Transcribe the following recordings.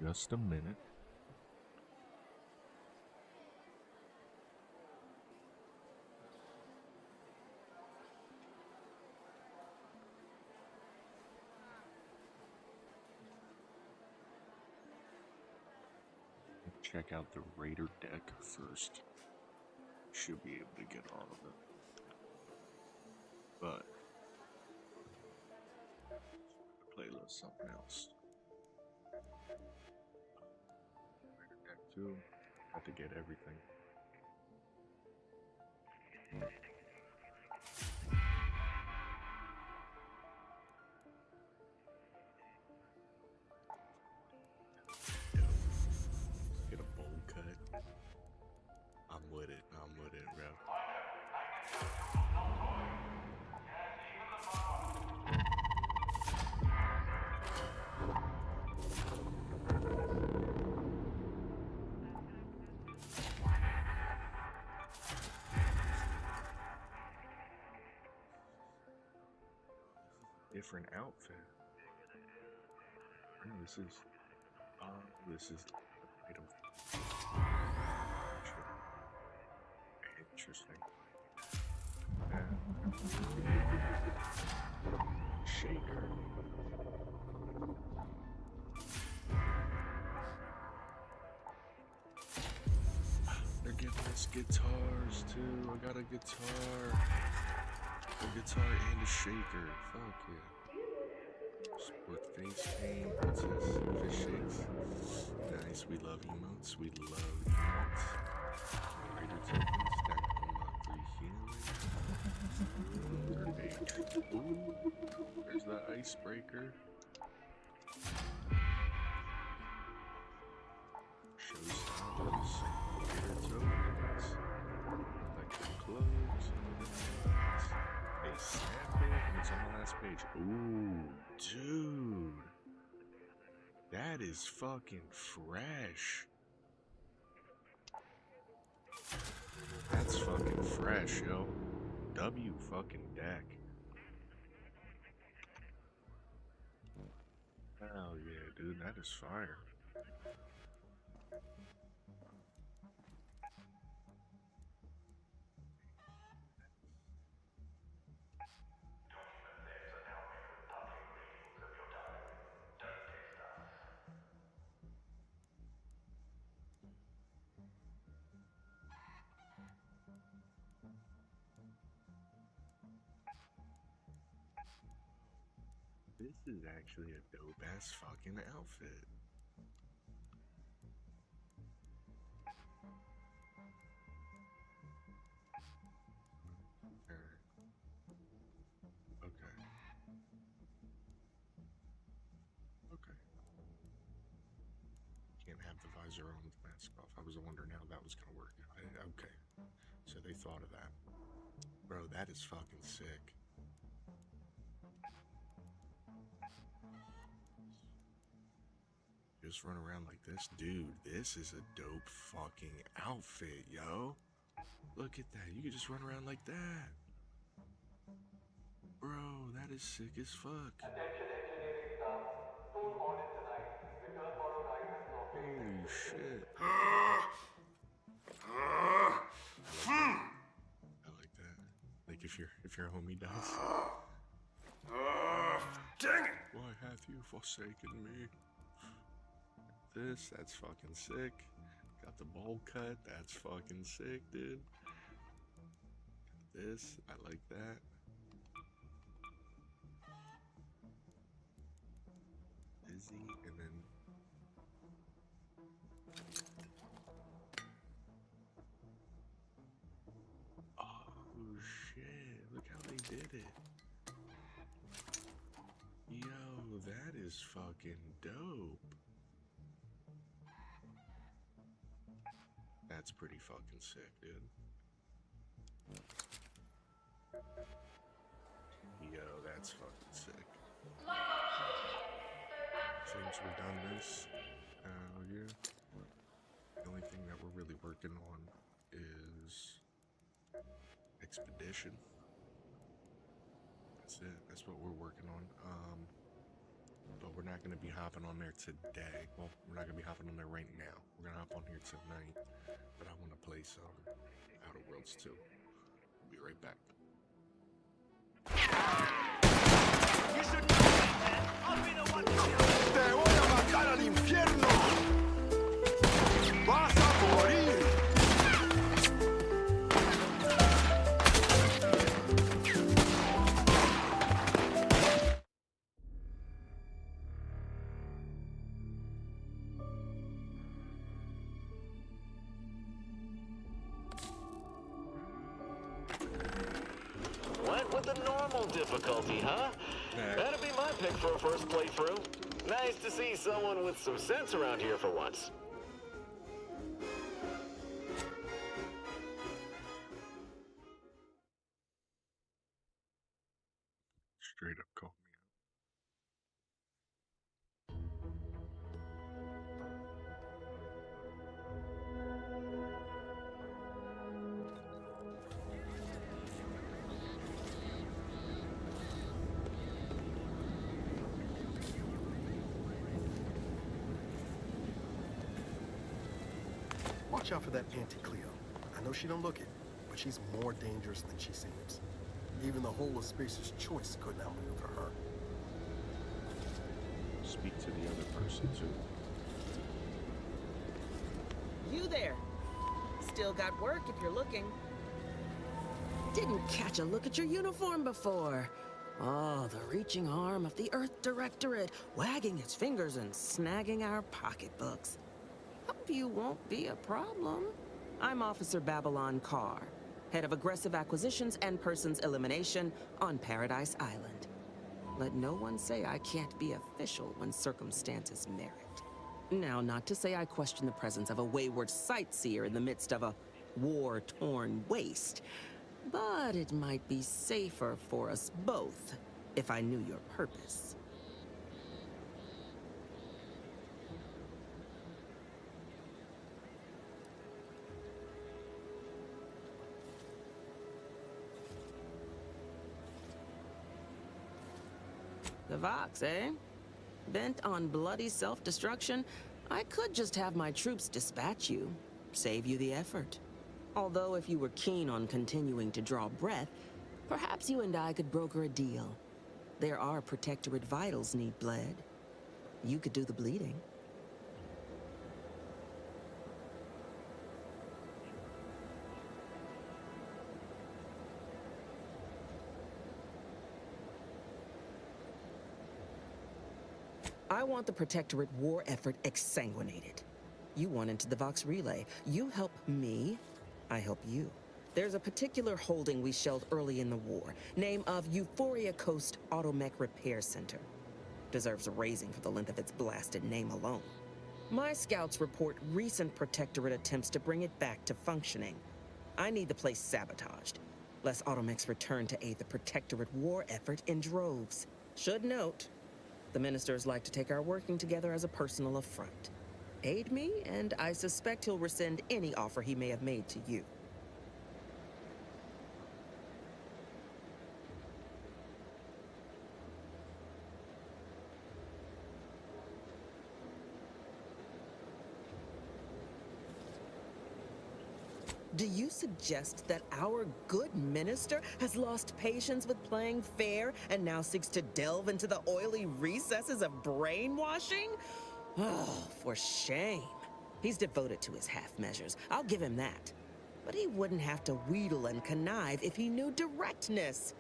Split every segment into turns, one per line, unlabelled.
Just a minute. Check out the Raider deck first. Should be able to get all of it. But playlist something else. Raider deck 2. Have to get everything. Get a bowl cut. I'm with it, bro. Different outfit. This is item. Interesting. Shaker. They're giving us guitars too. I got a guitar. A guitar and a shaker. Fuck yeah. Sport face paint. What's this? Fish shakes. Nice. We love emotes. We love emotes. Raider tokens. Stack unlock 3 healing. Ooh. There's the icebreaker. Showstoppers. Raider tokens. Electric clothes. A sample, and it's on the last page. Ooh, dude. That is fucking fresh. That's fucking fresh, yo. W fucking deck. Hell yeah, dude. That is fire. This is actually a dope ass fucking outfit. Okay. Okay. Can't have the visor on with the mask off. I was wondering how that was gonna work. Okay. So they thought of that. Bro, that is fucking sick. Just run around like this. Dude, this is a dope fucking outfit, yo. Look at that. You can just run around like that. Bro, that is sick as fuck.
Attention engineering staff. Tour boarded tonight. Return borrowed items or
Holy shit. I like that. Like if your homie dies.
Dang it!
Why hath you forsaken me? That's fucking sick. Got the bowl cut, that's fucking sick, dude. This, I like that. Busy, and then oh shit, look how they did it. Yo, that is fucking dope. That's pretty fucking sick, dude. Yo, that's fucking sick. Since we're done this, yeah. The only thing that we're really working on is Expedition. That's it. That's what we're working on. But we're not going to be hopping on there today. Well, we're not going to be hopping on there right now. We're going to hop on here tonight. But I want to play some Outer Worlds 2. We'll be right back.
You should know me, man. I'll be the one to kill you.
¡Te voy a mandar al infierno! ¡Vas a morir!
Went with the normal difficulty, huh? That'd be my pick for a first playthrough. Nice to see someone with some sense around here for once.
Straight up call me out.
Watch out for that Auntie Cleo. I know she don't look it, but she's more dangerous than she seems. Even the whole of Spacer's Choice couldn't outmaneuver her.
Speak to the other person, too.
You there. Still got work if you're looking. Didn't catch a look at your uniform before. Oh, the reaching arm of the Earth Directorate, wagging its fingers and snagging our pocketbooks. Hope you won't be a problem. I'm Officer Babylon Carr, head of aggressive acquisitions and persons elimination on Paradise Island. Let no one say I can't be official when circumstances merit. Now, not to say I question the presence of a wayward sightseer in the midst of a war-torn waste, but it might be safer for us both if I knew your purpose. The Vox, eh? Bent on bloody self-destruction, I could just have my troops dispatch you, save you the effort. Although if you were keen on continuing to draw breath, perhaps you and I could broker a deal. There are Protectorate vitals need bled. You could do the bleeding. I want the Protectorate war effort exsanguinated. You want into the Vox Relay. You help me, I help you. There's a particular holding we shelled early in the war, name of Euphoria Coast Automech Repair Center. Deserves a raising for the length of its blasted name alone. My scouts report recent Protectorate attempts to bring it back to functioning. I need the place sabotaged, lest Automechs return to aid the Protectorate war effort in droves. Should note, the ministers like to take our working together as a personal affront. Aid me, and I suspect he'll rescind any offer he may have made to you. Do you suggest that our good minister has lost patience with playing fair and now seeks to delve into the oily recesses of brainwashing? Oh, for shame. He's devoted to his half measures. I'll give him that. But he wouldn't have to wheedle and connive if he knew directness.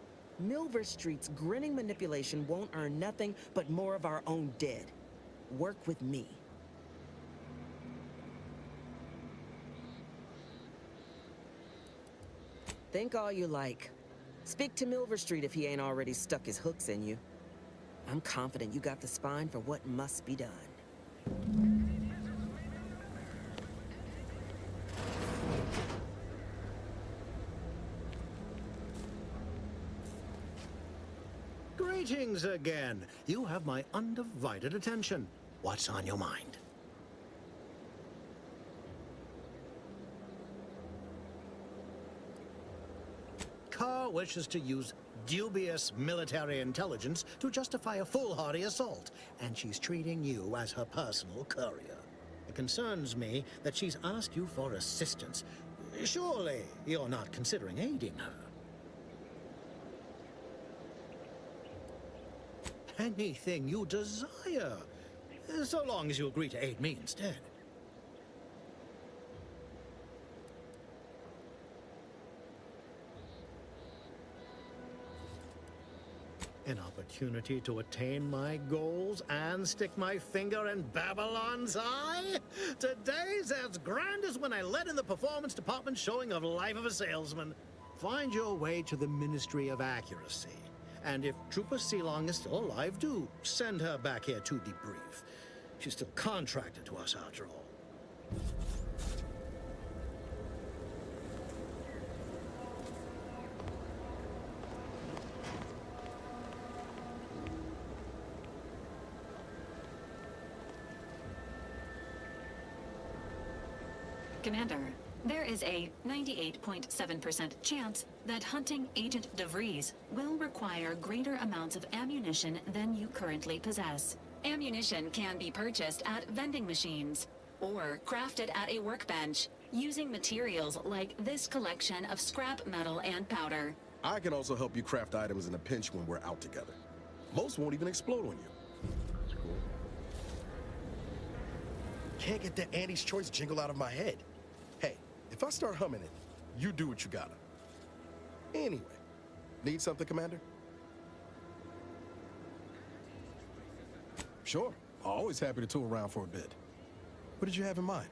Milver Street's grinning manipulation won't earn nothing but more of our own dead. Work with me. Think all you like. Speak to Milver Street if he ain't already stuck his hooks in you. I'm confident you got the spine for what must be done.
Greetings again. You have my undivided attention. What's on your mind? Carr Cleo wishes to use dubious military intelligence to justify a foolhardy assault, and she's treating you as her personal courier. It concerns me that she's asked you for assistance. Surely you're not considering aiding her. Anything you desire, so long as you agree to aid me instead. An opportunity to attain my goals and stick my finger in Babylon's eye? Today's as grand as when I led in the performance department showing of Life of a Salesman. Find your way to the Ministry of Accuracy. And if Trooper Seelong is still alive, do send her back here to debrief. She's still contracted to us after all.
Commander, there is a 98.7% chance that hunting Agent DeVries will require greater amounts of ammunition than you currently possess. Ammunition can be purchased at vending machines or crafted at a workbench using materials like this collection of scrap metal and powder.
I can also help you craft items in a pinch when we're out together. Most won't even explode on you. Can't get that Andy's Choice jingle out of my head. Hey, if I start humming it, you do what you gotta. Anyway, need something, Commander? Sure, always happy to tool around for a bit. What did you have in mind?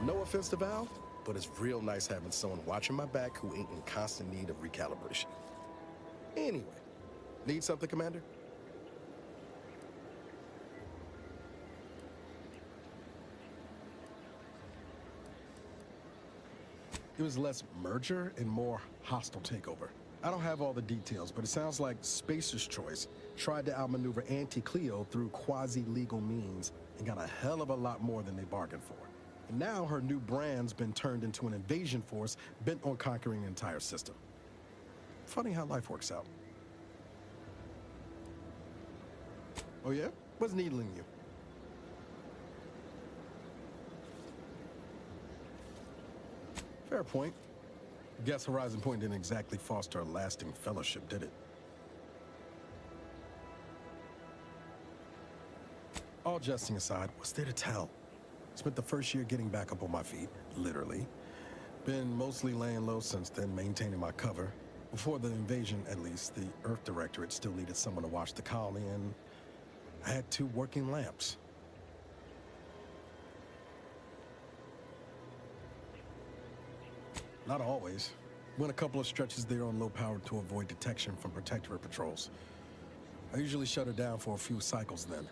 No offense to Val, but it's real nice having someone watching my back who ain't in constant need of recalibration. Anyway, need something, Commander? It was less merger and more hostile takeover. I don't have all the details, but it sounds like Spacer's Choice tried to outmaneuver Auntie Cleo through quasi-legal means and got a hell of a lot more than they bargained for. And now her new brand's been turned into an invasion force bent on conquering the entire system. Funny how life works out. Oh yeah? What's needling you? Fair point. Guess Horizon Point didn't exactly foster a lasting fellowship, did it? All jesting aside, what's there to tell? Spent the first year getting back up on my feet, literally. Been mostly laying low since then, maintaining my cover. Before the invasion, at least, the Earth Directorate still needed someone to watch the colony, and I had 2 working lamps. Not always. Went a couple of stretches there on low power to avoid detection from Protectorate patrols. I usually shut it down for a few cycles then.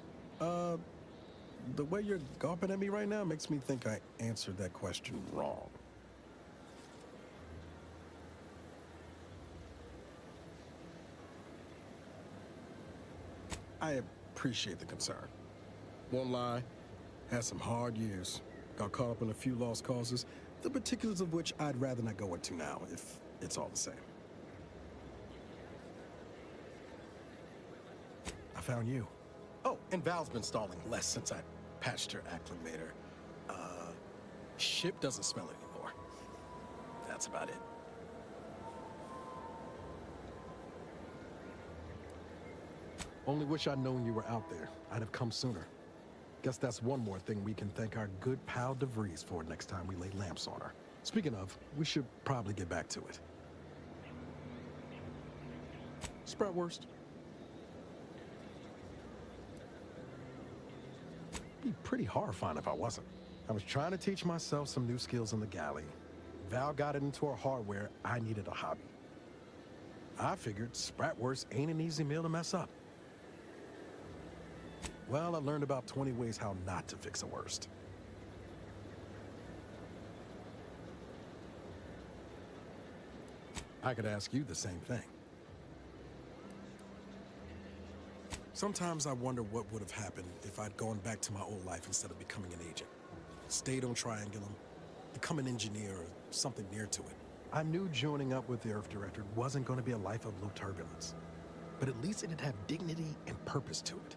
The way you're gawping at me right now makes me think I answered that question wrong. I appreciate the concern. Won't lie, had some hard years. Got caught up in a few lost causes, the particulars of which I'd rather not go into now, if it's all the same. I found you. Oh, and Val's been stalling less since I patched her acclimator. Ship doesn't smell anymore. That's about it. Only wish I'd known you were out there. I'd have come sooner. Guess that's one more thing we can thank our good pal DeVries for next time we lay lamps on her. Speaking of, we should probably get back to it. Spratwurst. Be pretty horrifying if I wasn't. I was trying to teach myself some new skills in the galley. Val got it into her hardware. I needed a hobby. I figured Spratwurst ain't an easy meal to mess up. Well, I learned about 20 ways how not to fix a worst. I could ask you the same thing. Sometimes I wonder what would have happened if I'd gone back to my old life instead of becoming an agent. Stayed on Triangulum, become an engineer or something near to it. I knew joining up with the Earth Director wasn't going to be a life of low turbulence, but at least it'd have dignity and purpose to it.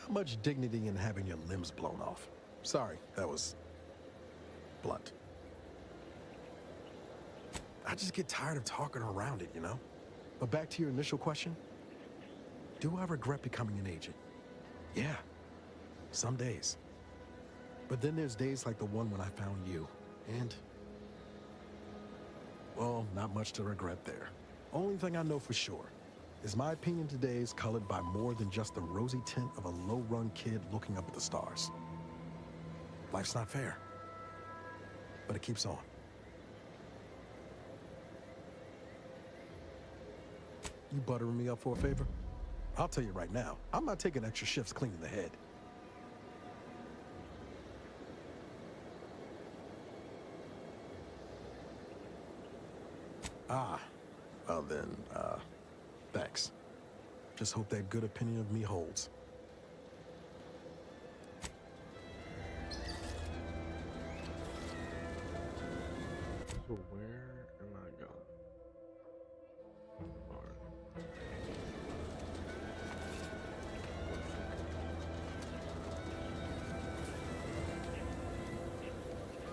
Not much dignity in having your limbs blown off. Sorry, that was blunt. I just get tired of talking around it, you know? But back to your initial question, do I regret becoming an agent? Yeah, some days. But then there's days like the one when I found you, and, well, not much to regret there. Only thing I know for sure is my opinion today is colored by more than just the rosy tint of a low-run kid looking up at the stars. Life's not fair, but it keeps on. You buttering me up for a favor? I'll tell you right now, I'm not taking extra shifts cleaning the head. Well then, thanks. Just hope that good opinion of me holds.
So where am I going?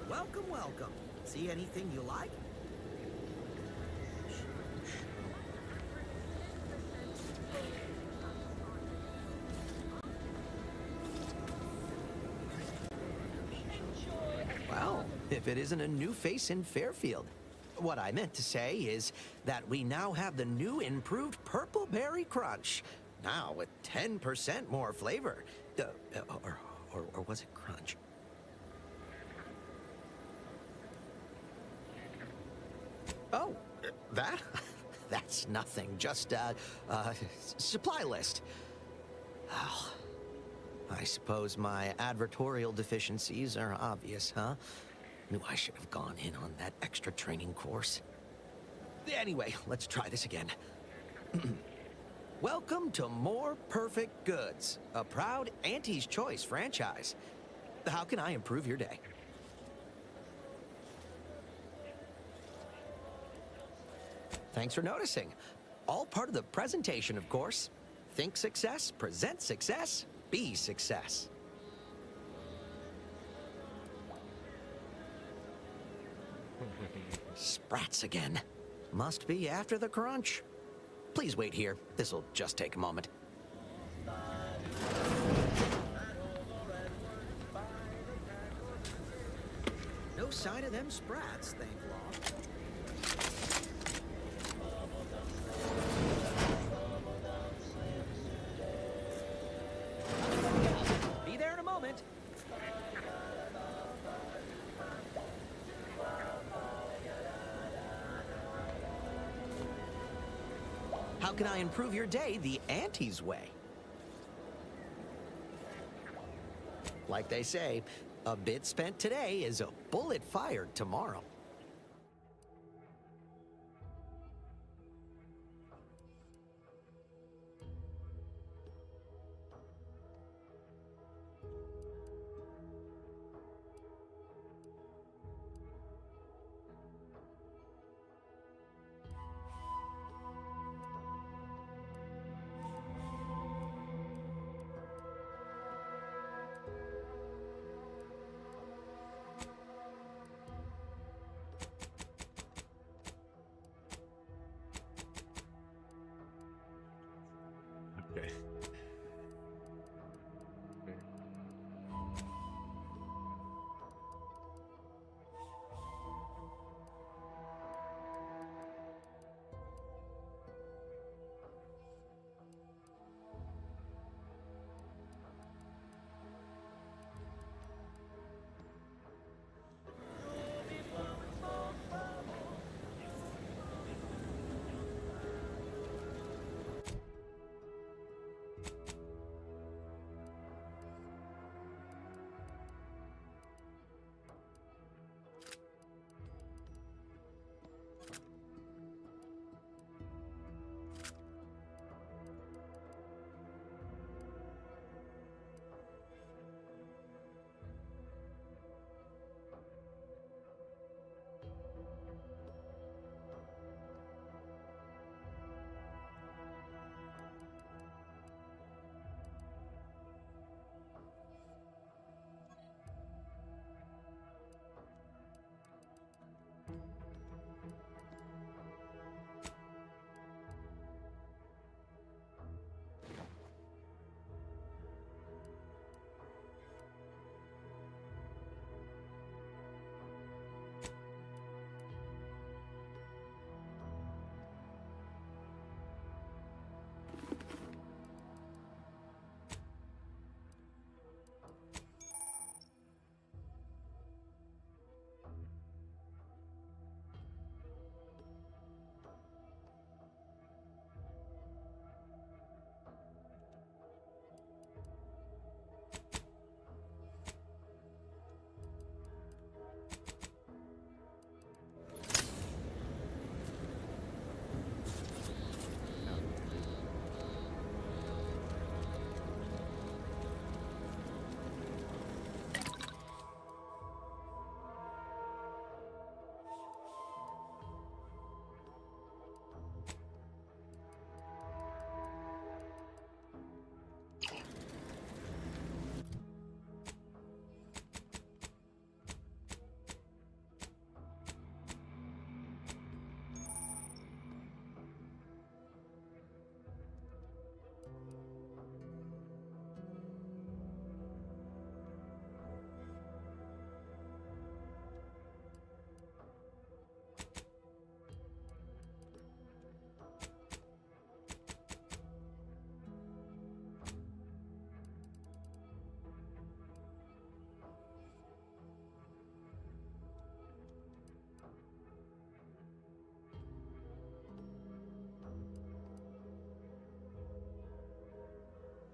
Welcome, welcome. See anything you like? Well, if it isn't a new face in Fairfield. What I meant to say is that we now have the new improved Purple Berry Crunch. Now with 10% more flavor. Or was it crunch? Oh, that? That's nothing. Just, supply list. Oh, I suppose my advertorial deficiencies are obvious, huh? Knew I should have gone in on that extra training course. Anyway, let's try this again. Welcome to More Perfect Goods, a proud Auntie's Choice franchise. How can I improve your day? Thanks for noticing. All part of the presentation, of course. Think success, present success, be success. Sprats again. Must be after the crunch. Please wait here. This'll just take a moment. No sign of them sprats, thank law. Be there in a moment. How can I improve your day the Auntie's way? Like they say, a bit spent today is a bullet fired tomorrow.
Okay.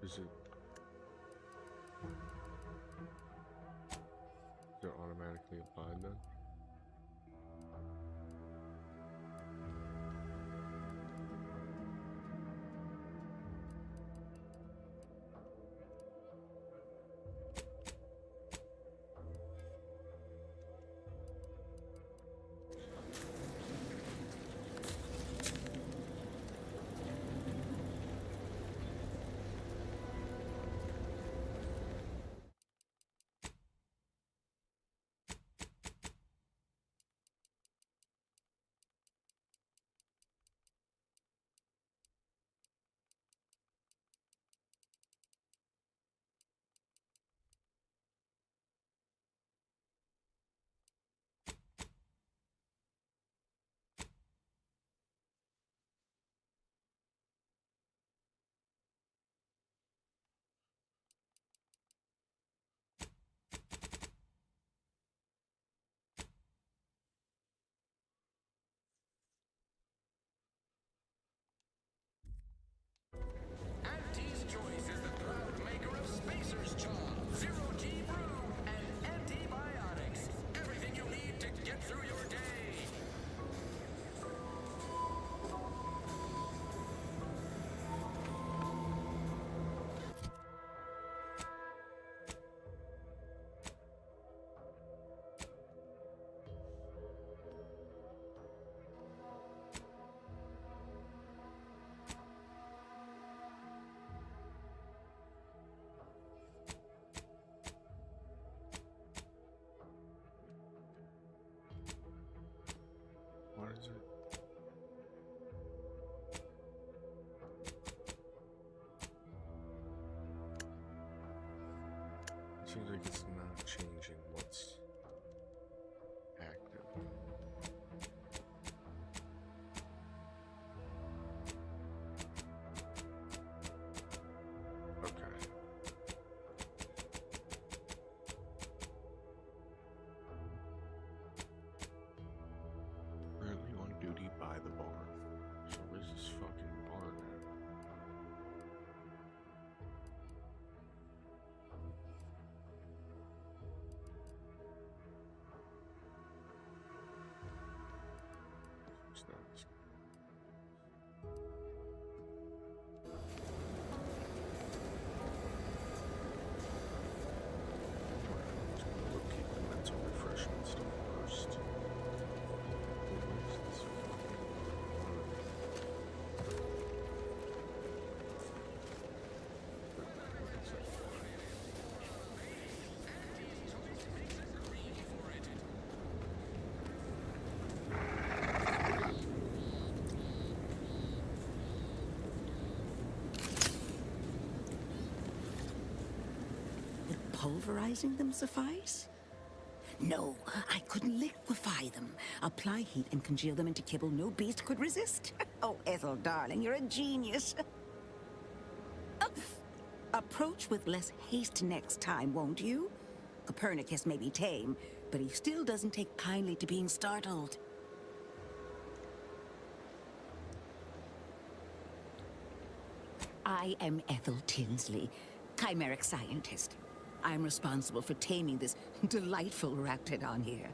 Is it automatically applied then? Seems like it's not changing what's active. Okay. Currently on duty by the barn. So where's this fucking barn at? What's that? We'll keep the mental refreshment stuff first. Where's this fucking barn? Where's that barn?
Would pulverizing them suffice? No, I could liquefy them. Apply heat and congeal them into kibble no beast could resist. Oh, Ethel, darling, you're a genius. Approach with less haste next time, won't you? Copernicus may be tame, but he still doesn't take kindly to being startled. I am Ethel Tinsley, chimeric scientist. I'm responsible for taming this delightful raptidon here.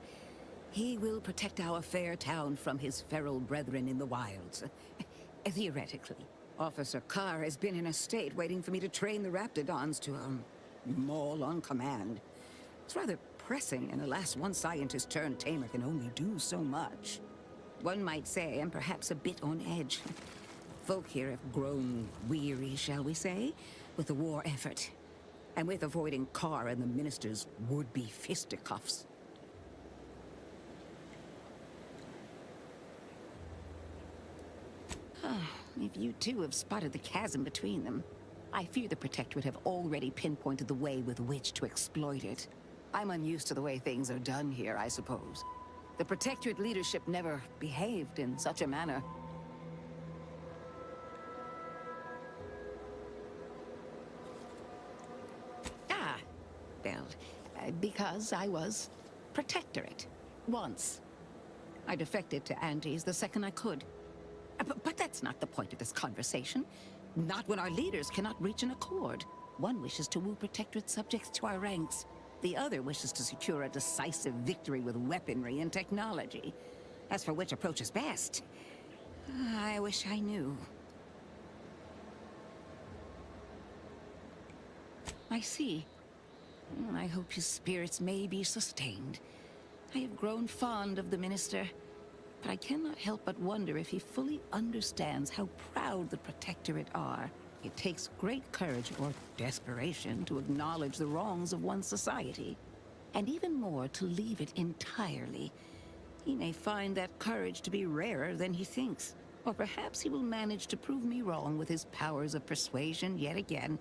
He will protect our fair town from his feral brethren in the wilds. Theoretically. Officer Carr has been in a state waiting for me to train the raptidons to, maul on command. It's rather pressing, and alas, one scientist-turned-tamer can only do so much. One might say I'm perhaps a bit on edge. Folk here have grown weary, shall we say, with the war effort, and with avoiding Carr and the minister's would-be fisticuffs. If you too have spotted the chasm between them, I fear the Protectorate have already pinpointed the way with which to exploit it. I'm unused to the way things are done here, I suppose. The Protectorate leadership never behaved in such a manner. Well, because I was Protectorate. Once. I defected to Andes the second I could. But that's not the point of this conversation. Not when our leaders cannot reach an accord. One wishes to woo Protectorate subjects to our ranks. The other wishes to secure a decisive victory with weaponry and technology. As for which approach is best, I wish I knew. I see. I hope his spirits may be sustained. I have grown fond of the minister, but I cannot help but wonder if he fully understands how proud the Protectorate are. It takes great courage or desperation to acknowledge the wrongs of one's society, and even more to leave it entirely. He may find that courage to be rarer than he thinks, or perhaps he will manage to prove me wrong with his powers of persuasion yet again.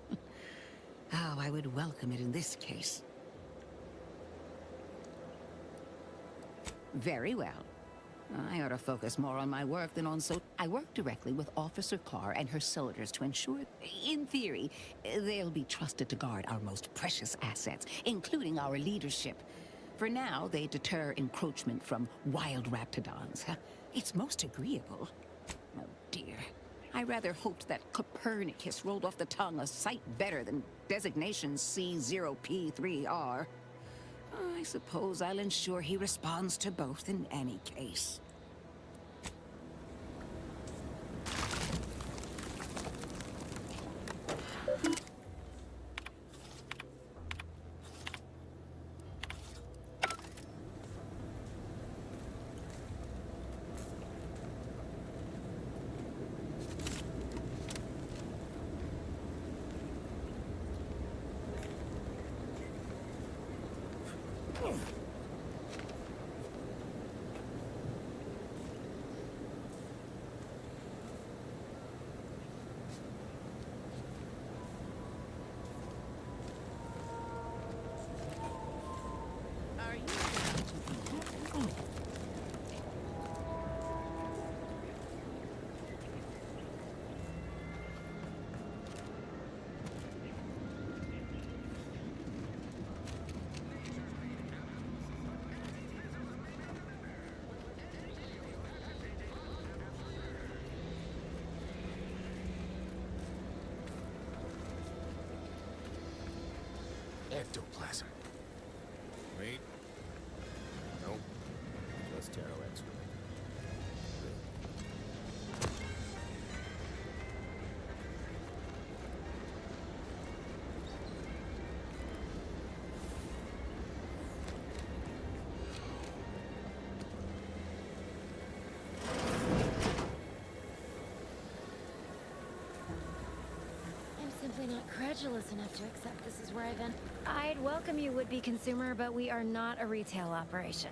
Oh, I would welcome it in this case. Very well. I ought to focus more on my work than on I work directly with Officer Carr and her soldiers to ensure, in theory, they'll be trusted to guard our most precious assets, including our leadership. For now, they deter encroachment from wild raptidons. It's most agreeable. Oh, dear. I rather hoped that Copernicus rolled off the tongue a sight better than designation C0P3R. I suppose I'll ensure he responds to both in any case.
Ectoplasm.
Wait. Nope. That's Taro X.
I'm simply not credulous enough to accept this is where I've been. I'd welcome you, would-be consumer, but we are not a retail operation.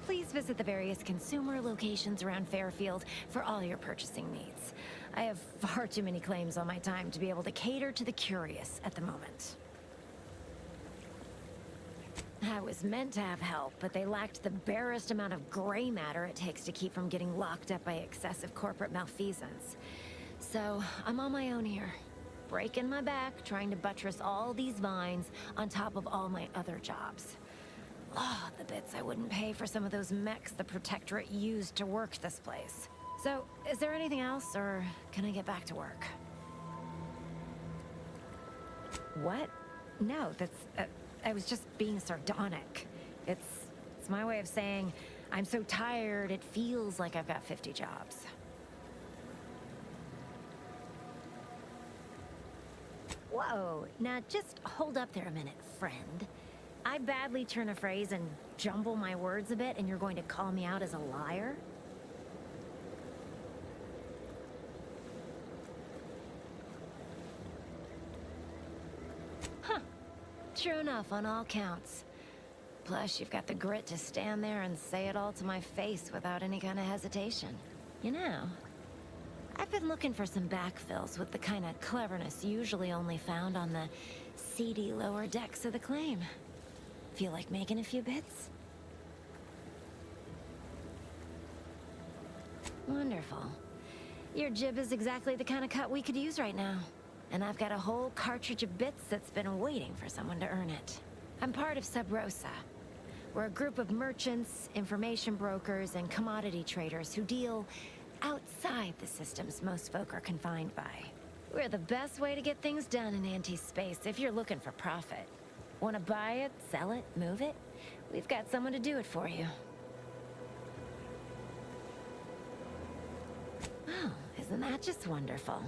Please visit the various consumer locations around Fairfield for all your purchasing needs. I have far too many claims on my time to be able to cater to the curious at the moment. I was meant to have help, but they lacked the barest amount of gray matter it takes to keep from getting locked up by excessive corporate malfeasance. So, I'm on my own here. Breaking my back, trying to buttress all these vines on top of all my other jobs. Oh, the bits I wouldn't pay for some of those mechs the Protectorate used to work this place. So, is there anything else, or can I get back to work? What? No, that's... I was just being sardonic. It's my way of saying, I'm so tired, it feels like I've got 50 jobs. Whoa, now just hold up there a minute, friend. I badly turn a phrase and jumble my words a bit, and you're going to call me out as a liar? Huh. True enough on all counts. Plus, you've got the grit to stand there and say it all to my face without any kind of hesitation. You know, I've been looking for some backfills with the kind of cleverness usually only found on the seedy lower decks of the claim. Feel like making a few bits? Wonderful. Your jib is exactly the kind of cut we could use right now. And I've got a whole cartridge of bits that's been waiting for someone to earn it. I'm part of Sub Rosa. We're a group of merchants, information brokers, and commodity traders who deal outside the systems most folk are confined by. We're the best way to get things done in anti-space if you're looking for profit. Want to buy it, sell it, move it? We've got someone to do it for you. Oh, isn't that just wonderful?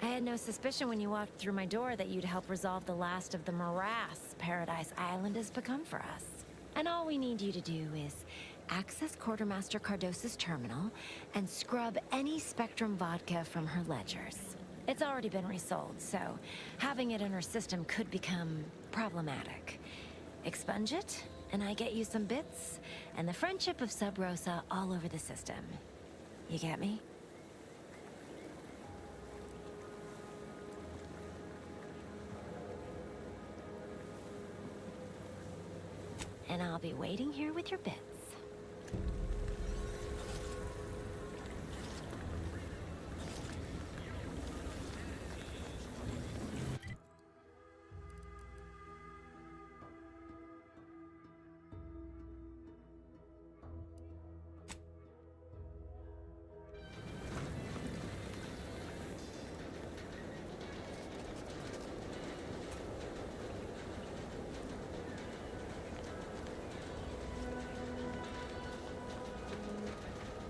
I had no suspicion when you walked through my door that you'd help resolve the last of the morass Paradise Island has become for us. And all we need you to do is access Quartermaster Cardos's terminal and scrub any Spectrum vodka from her ledgers. It's already been resold, so having it in her system could become problematic. Expunge it, and I get you some bits, and the friendship of Sub Rosa all over the system. You get me? And I'll be waiting here with your bits.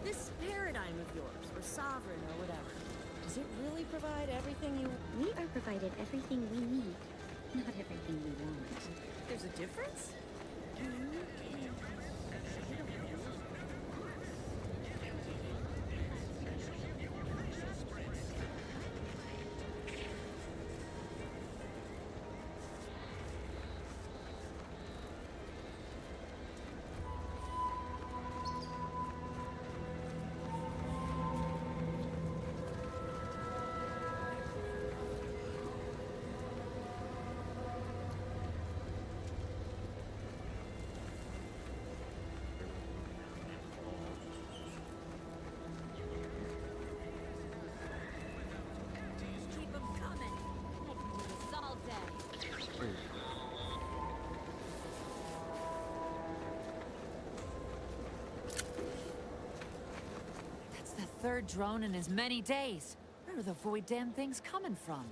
This paradigm of yours, or sovereign, or whatever, does it really provide everything you...
We are provided everything we need, not everything we want.
There's a difference?
Keep them coming. I can do this all day.
That's the third drone in as many days. Where are the void damn things coming from?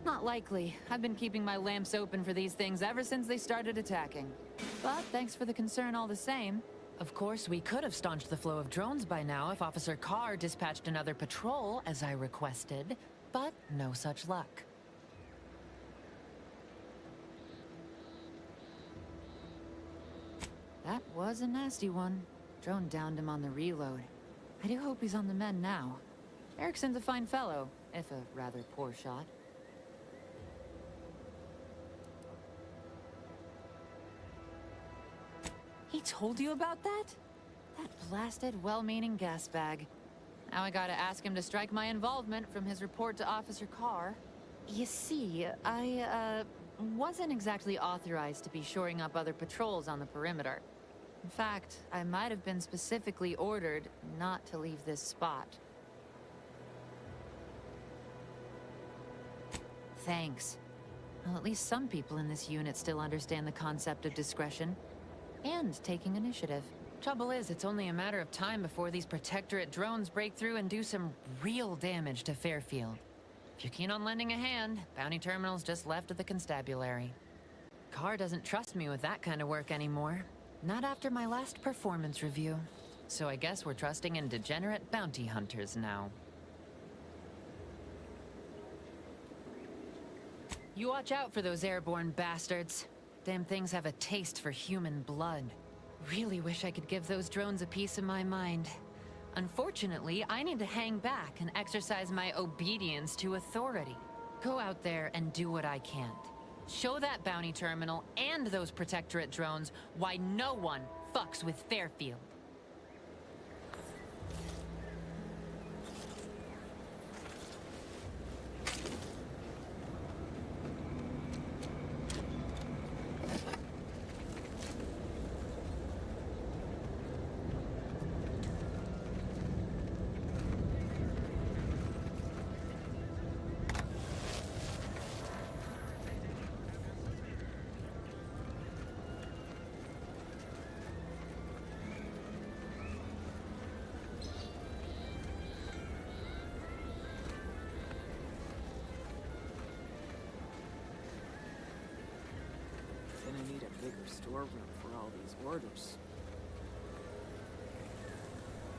Not likely. I've been keeping my lamps open for these things ever since they started attacking. But thanks for the concern all the same. Of course, we could have staunched the flow of drones by now if Officer Carr dispatched another patrol, as I requested. But no such luck. That was a nasty one. Drone downed him on the reload. I do hope he's on the mend now. Erickson's a fine fellow, if a rather poor shot. He told you about that? That blasted, well-meaning gas bag. Now I gotta ask him to strike my involvement from his report to Officer Carr. You see, I, wasn't exactly authorized to be shoring up other patrols on the perimeter. In fact, I might have been specifically ordered not to leave this spot. Thanks. Well, at least some people in this unit still understand the concept of discretion. And taking initiative. Trouble is, it's only a matter of time before these Protectorate drones break through and do some real damage to Fairfield. If you're keen on lending a hand, Bounty Terminal's just left of the constabulary. Carr doesn't trust me with that kind of work anymore. Not after my last performance review. So I guess we're trusting in degenerate bounty hunters now. You watch out for those airborne bastards. Damn things have a taste for human blood. Really wish I could give those drones a piece of my mind. Unfortunately, I need to hang back and exercise my obedience to authority. Go out there and do what I can't. Show that bounty terminal and those Protectorate drones why no one fucks with Fairfield.
Gonna need a bigger storeroom for all these orders.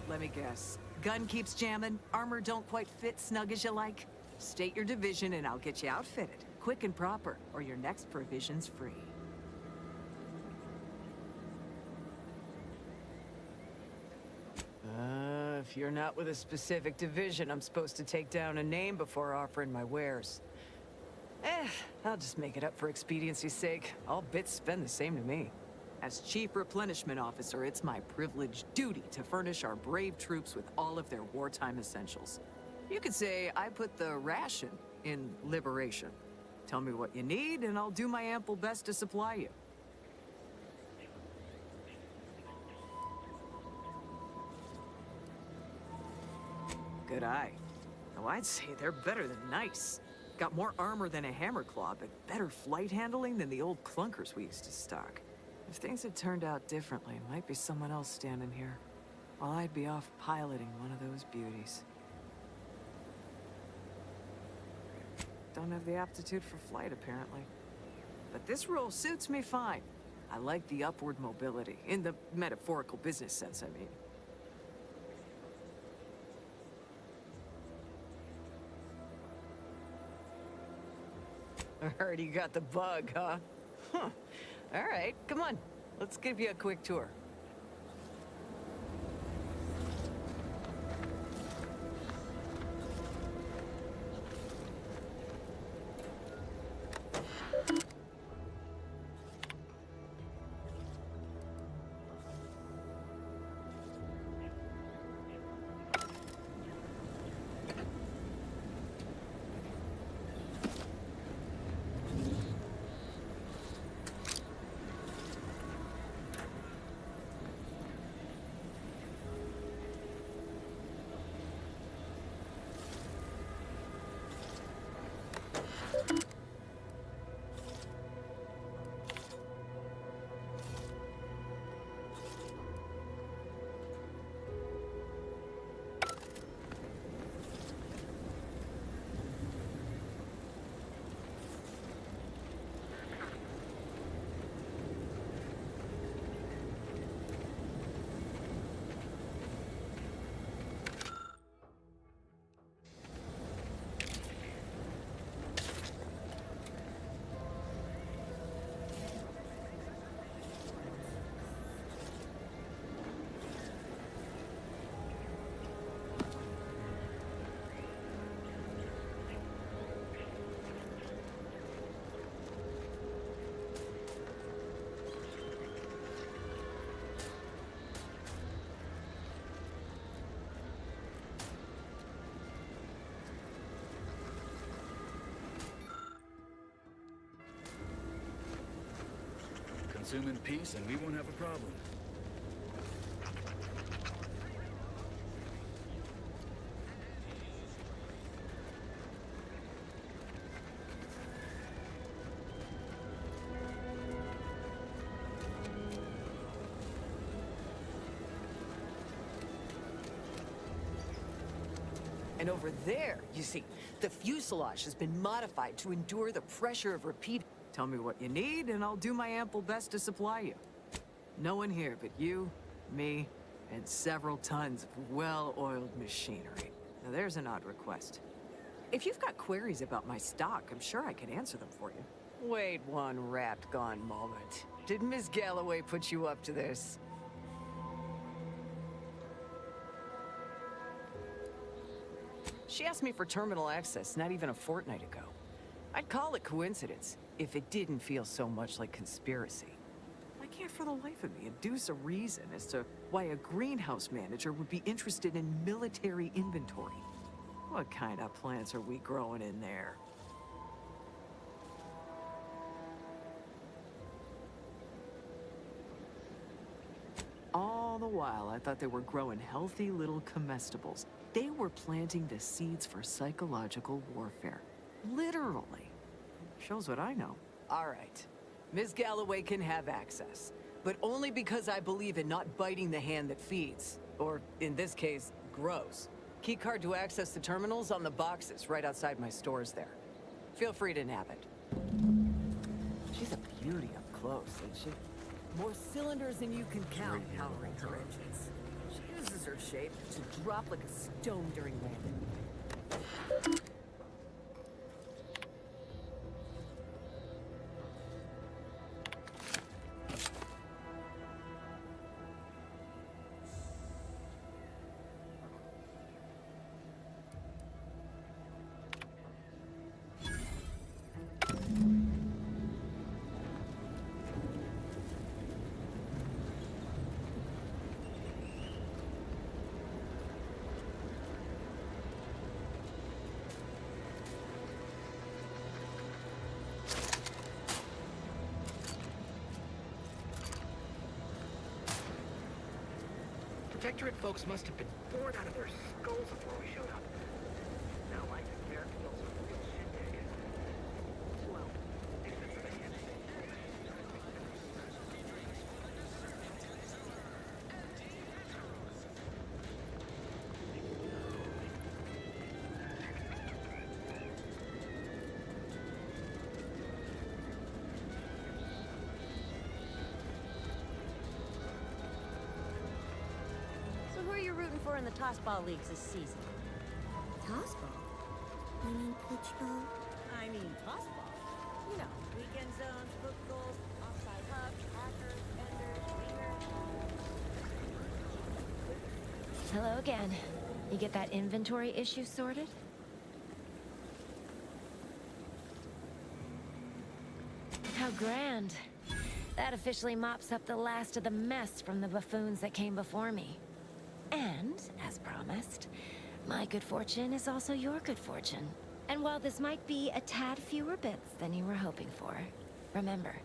Let me guess. Gun keeps jamming, armor don't quite fit snug as you like. State your division and I'll get you outfitted, quick and proper, or your next provision's free. If you're not with a specific division, I'm supposed to take down a name before offering my wares. I'll just make it up for expediency's sake. All bits spend the same to me. As Chief Replenishment Officer, it's my privileged duty to furnish our brave troops with all of their wartime essentials. You could say I put the ration in liberation. Tell me what you need, and I'll do my ample best to supply you. Good eye. Oh, I'd say they're better than nice. Got more armor than a Hammerclaw, but better flight handling than the old clunkers we used to stock. If things had turned out differently, might be someone else standing here, while I'd be off piloting one of those beauties. Don't have the aptitude for flight, apparently. But this role suits me fine. I like the upward mobility, in the metaphorical business sense, I mean. Heard you got the bug, huh? Huh. All right, come on. Let's give you a quick tour.
Consume in peace and we won't have a problem.
And over there, you see, the fuselage has been modified to endure the pressure of repeat. Tell me what you need, and I'll do my ample best to supply you. No one here but you, me, and several tons of well-oiled machinery. Now there's an odd request. If you've got queries about my stock, I'm sure I can answer them for you. Wait one rat-gone moment. Did Miss Galloway put you up to this? She asked me for terminal access not even a fortnight ago. I'd call it coincidence if it didn't feel so much like conspiracy. I can't for the life of me induce a reason as to why a greenhouse manager would be interested in military inventory. What kind of plants are we growing in there? All the while, I thought they were growing healthy little comestibles. They were planting the seeds for psychological warfare. Literally. Shows what I know. All right. Ms. Galloway can have access, but only because I believe in not biting the hand that feeds. Or, in this case, grows. Keycard to access the terminals on the boxes right outside my stores there. Feel free to nab it. She's a beauty up close, isn't she? More cylinders than you can count powering her engines. She uses her shape to drop like a stone during landing.
Protectorate folks must have been bored out of their skulls before we showed up. Now I think they're feels a real shindig. Well, except for the handshake.
So who are you rooting for in the tossball leagues this season?
Tossball? You mean pitch ball?
I mean tossball. You know, weekend zones, foot goals, offside hubs, hackers, vendors, wingers.
Hello again. You get that inventory issue sorted? How grand. That officially mops up the last of the mess from the buffoons that came before me. And, as promised, my good fortune is also your good fortune. And while this might be a tad fewer bits than you were hoping for, remember,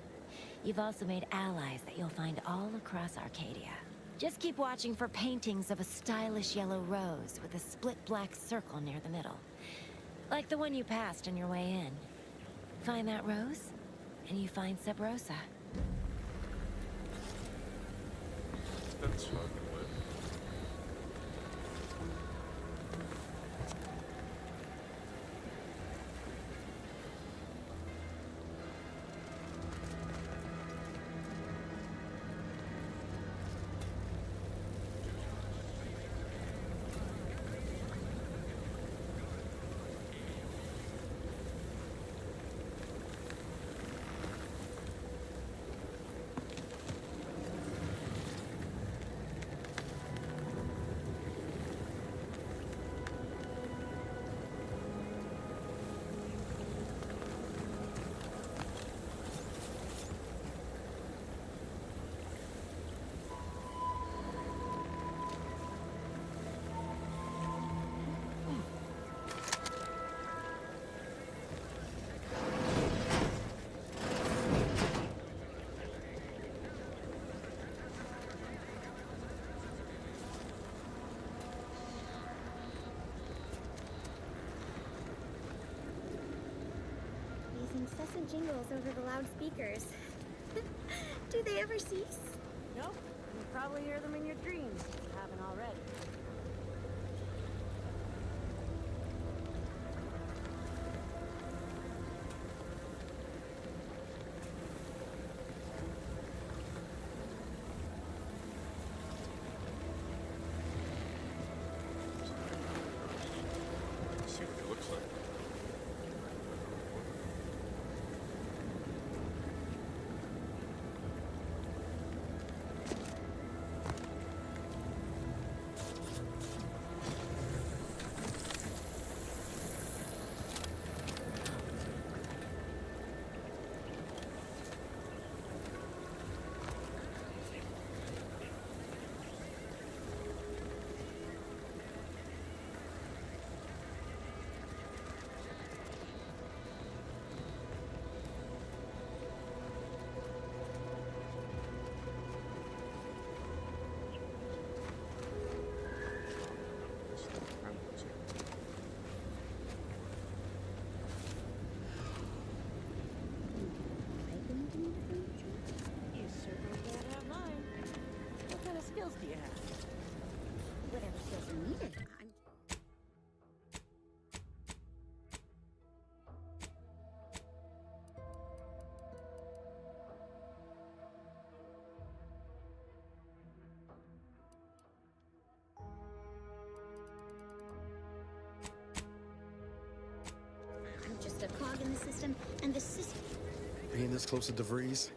you've also made allies that you'll find all across Arcadia. Just keep watching for paintings of a stylish yellow rose with a split black circle near the middle. Like the one you passed on your way in. Find that rose, and you find Sub Rosa.
That's fucking lit.
incessant jingles over the loudspeakers. Do they ever cease?
Nope. You probably hear them in your dreams, if you haven't already.
Let's see what it looks like.
You certainly can't have mine. What kind of skills do you have?
Whatever skills are needed. I'm just a cog in the system, and the system.
Being this close to DeVries,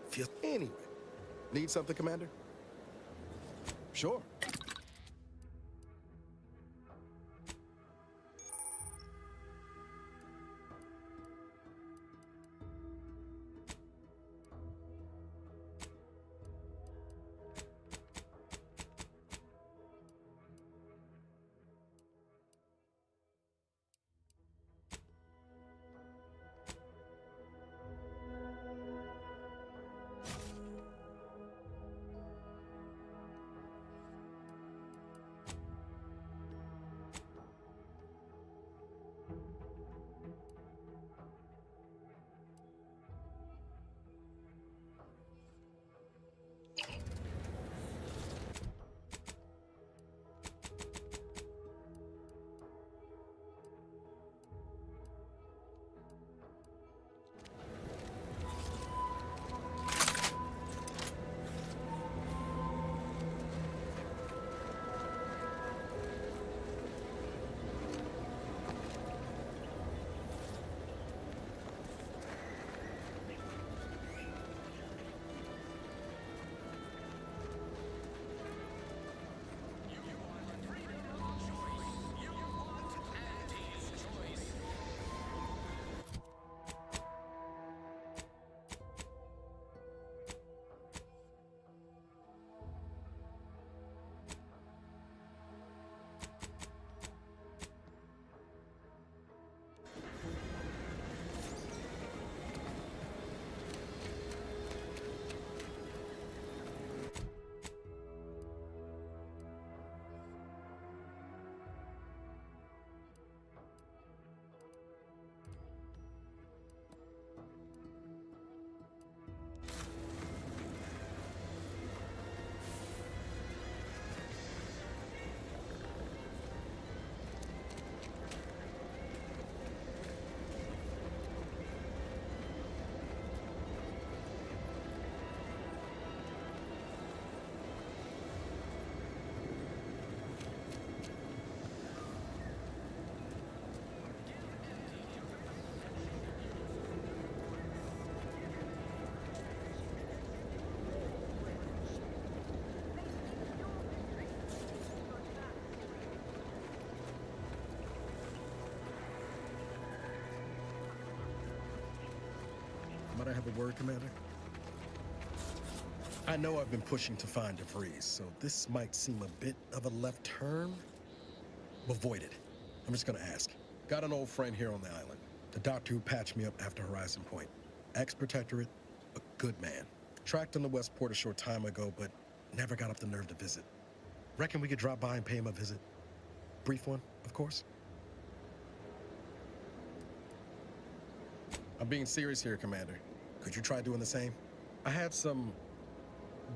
feel anyway. Need something, Commander? Sure. Might I have a word, Commander? I know I've been pushing to find DeVries, so this might seem a bit of a left turn. Avoid it. I'm just gonna ask. Got an old friend here on the island. The doctor who patched me up after Horizon Point. Ex-protectorate, a good man. Tracked him to Westport a short time ago, but never got up the nerve to visit. Reckon we could drop by and pay him a visit? Brief one, of course. I'm being serious here, Commander. Could you try doing the same? I had some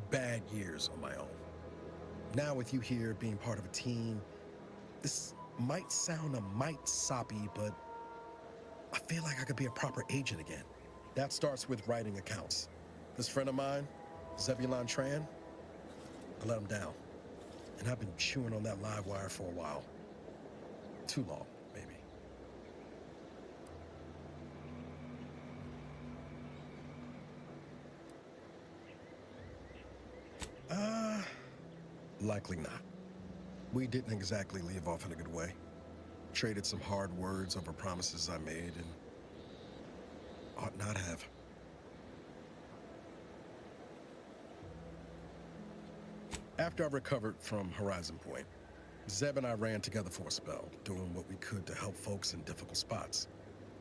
bad years on my own. Now with you here being part of a team, this might sound a mite soppy, but I feel like I could be a proper agent again. That starts with writing accounts. This friend of mine, Zebulon Tran, I let him down. And I've been chewing on that live wire for a while. Too long, maybe. Likely not. We didn't exactly leave off in a good way. Traded some hard words over promises I made and ought not have. After I recovered from Horizon Point, Zeb and I ran together for a spell, doing what we could to help folks in difficult spots.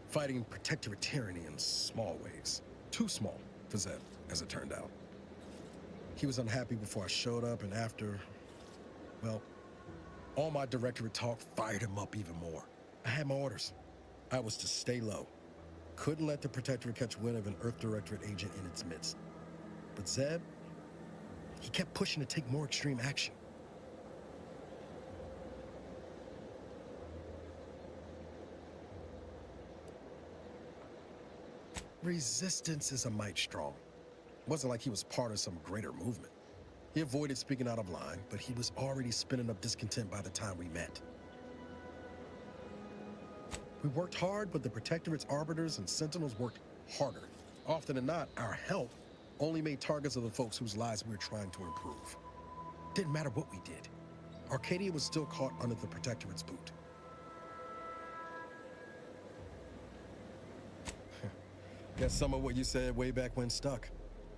Fighting Protectorate tyranny in small ways. Too small for Zeb, as it turned out. He was unhappy before I showed up, and after, well, all my Directorate talk fired him up even more. I had my orders. I was to stay low. Couldn't let the Protectorate catch wind of an Earth Directorate agent in its midst. But Zeb, he kept pushing to take more extreme action. Resistance is a mite strong. It wasn't like he was part of some greater movement. He avoided speaking out of line, but he was already spinning up discontent by the time we met. We worked hard, but the Protectorate's Arbiters and Sentinels worked harder. Often than not, our help only made targets of the folks whose lives we were trying to improve. Didn't matter what we did. Arcadia was still caught under the Protectorate's boot. Guess some of what you said way back when stuck.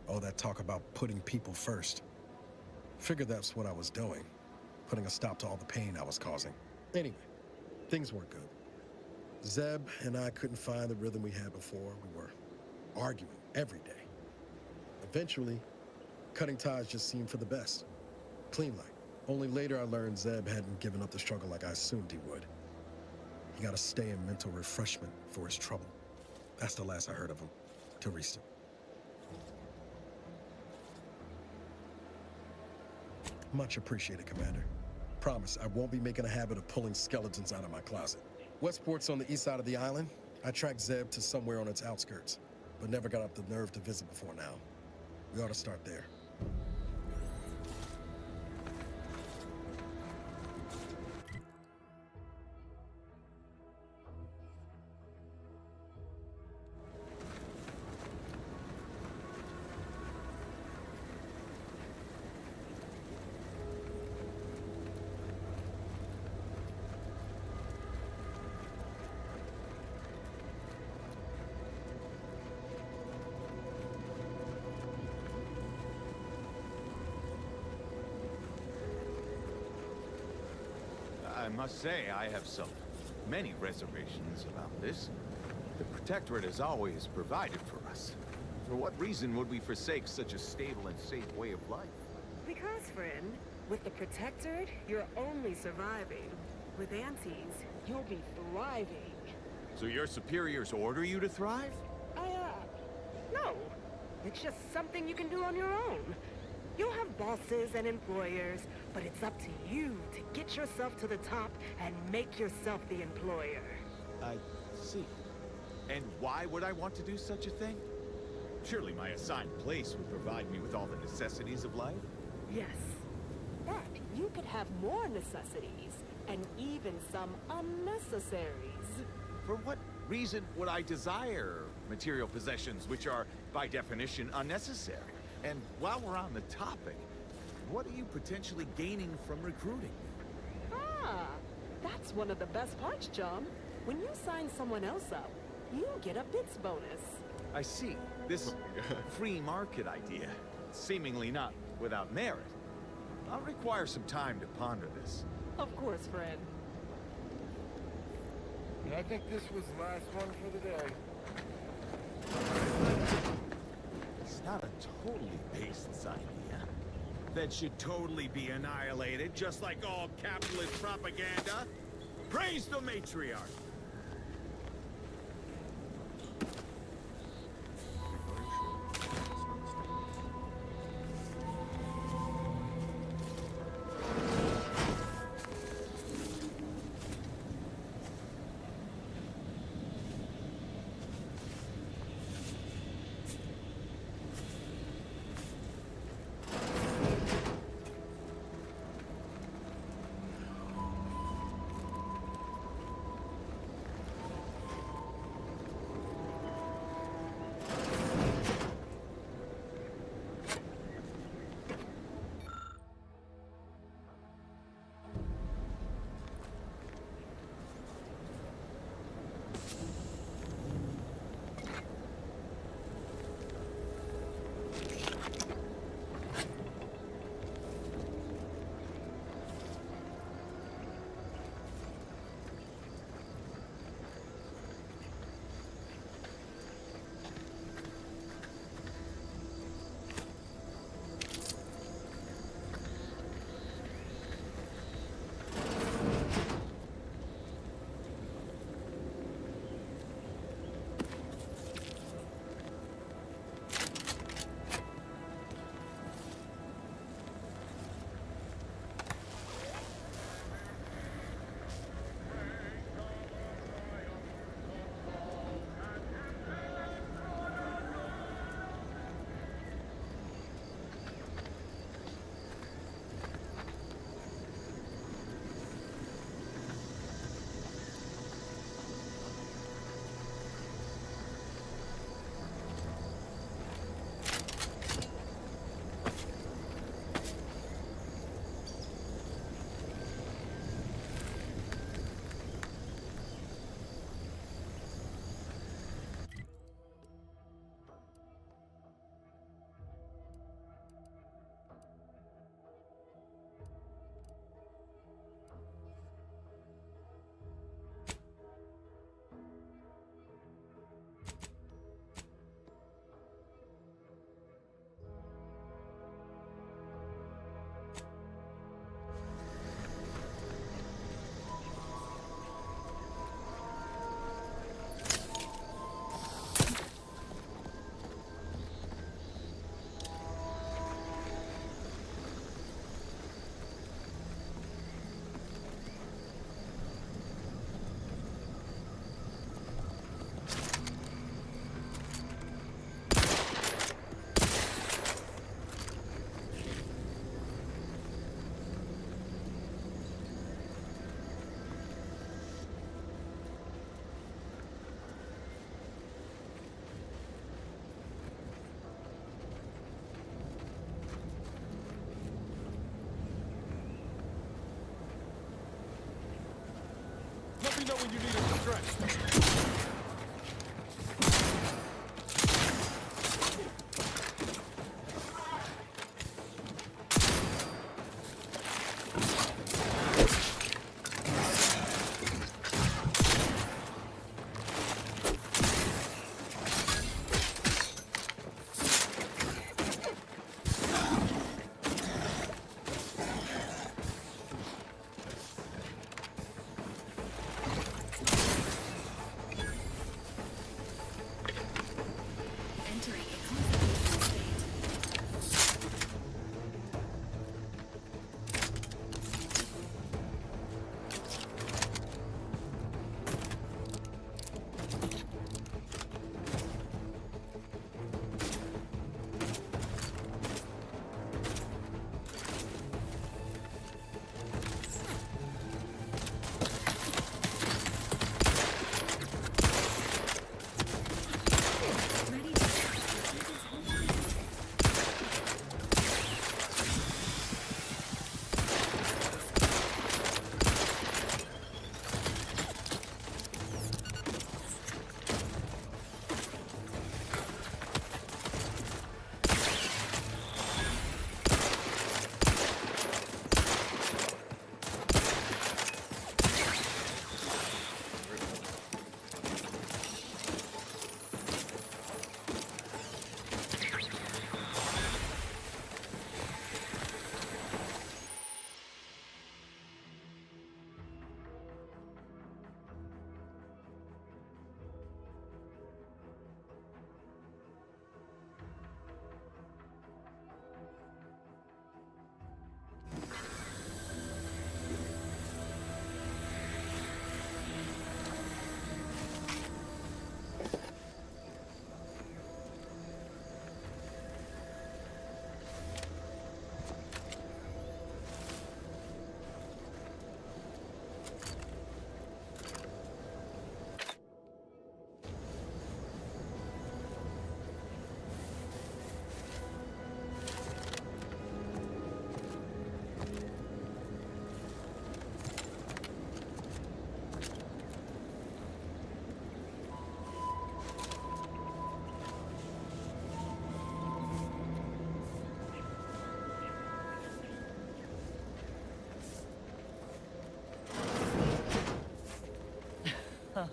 All that talk about putting people first. Figured that's what I was doing. Putting a stop to all the pain I was causing. Anyway, things weren't good. Zeb and I couldn't find the rhythm we had before. We were arguing every day. Eventually, cutting ties just seemed for the best. Clean like. Only later I learned Zeb hadn't given up the struggle like I assumed he would. He got to stay in mental refreshment for his trouble. That's the last I heard of him, till recent. Much appreciated, Commander. Promise, I won't be making a habit of pulling skeletons out of my closet. Westport's on the east side of the island. I tracked Zeb to somewhere on its outskirts, but never got up the nerve to visit before now. We ought to start there.
I must say, I have many reservations about this. The Protectorate has always provided for us. For what reason would we forsake such a stable and safe way of life?
Because, friend, with the Protectorate, you're only surviving. With Antes, you'll be thriving.
So your superiors order you to thrive?
No. It's just something you can do on your own. You'll have bosses and employers, but it's up to you to get yourself to the top and make yourself the employer.
I see. And why would I want to do such a thing? Surely my assigned place would provide me with all the necessities of life?
Yes. But you could have more necessities, and even some unnecessaries.
For what reason would I desire material possessions which are, by definition, unnecessary? And while we're on the topic, what are you potentially gaining from recruiting?
That's one of the best parts, chum. When you sign someone else up, you get a bits bonus.
I see. This free market idea, seemingly not without merit. I'll require some time to ponder this.
Of course, friend.
I think this was the last one for the day.
It's not a totally baseless idea.
That should totally be annihilated, just like all capitalist propaganda. Praise the matriarch! know when you need a stretch.
Entering a conservation state.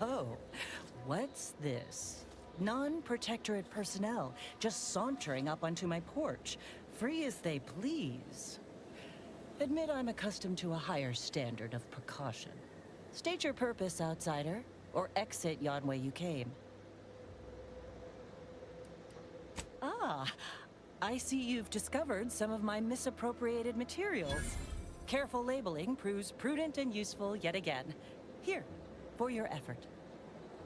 Oh, what's this? Non-protectorate personnel just sauntering up onto my porch, free as they please. Admit I'm accustomed to a higher standard of precaution. State your purpose, outsider, or exit yon way you came. Ah, I see you've discovered some of my misappropriated materials. Careful labeling proves prudent and useful yet again. Here, for your effort.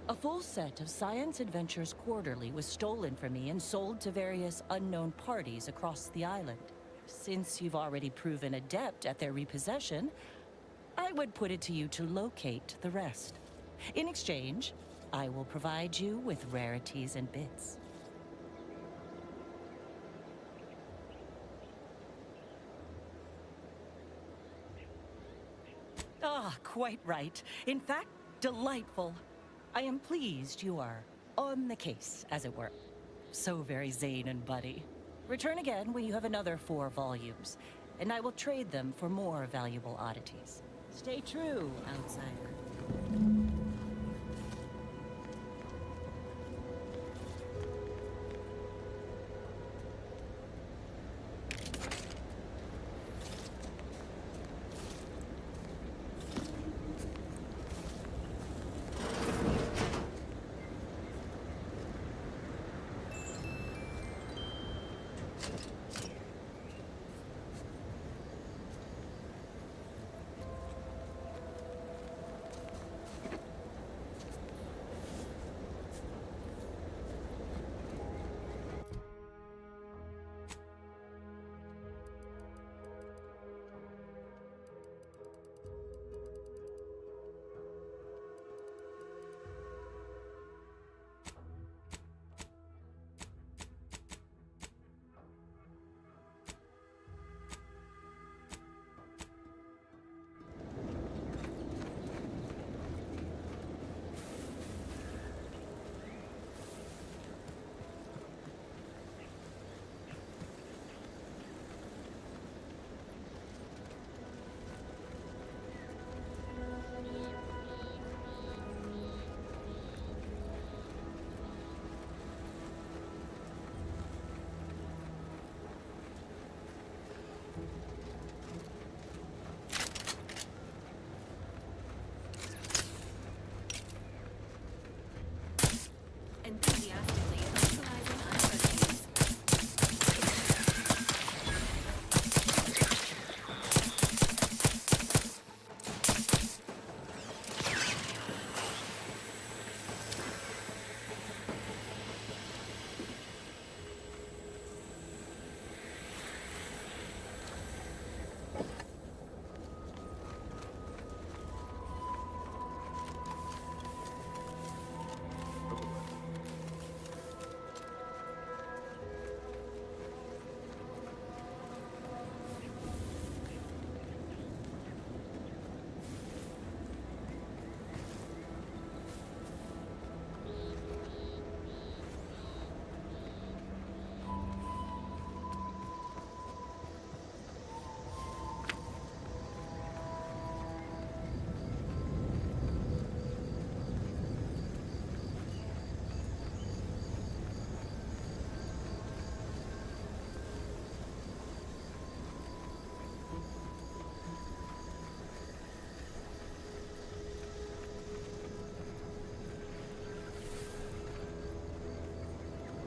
A full set of Science Adventures Quarterly was stolen from me and sold to various unknown parties across the island. Since you've already proven adept at their repossession, I would put it to you to locate the rest. In exchange, I will provide you with rarities and bits. Ah, quite right. In fact, delightful. I am pleased you are on the case, as it were. So very Zane and Buddy. Return again when you have another 4 volumes, and I will trade them for more valuable oddities. Stay true, outsider.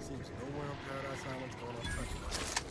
Seems nowhere on Paradise Island's going untouched by this.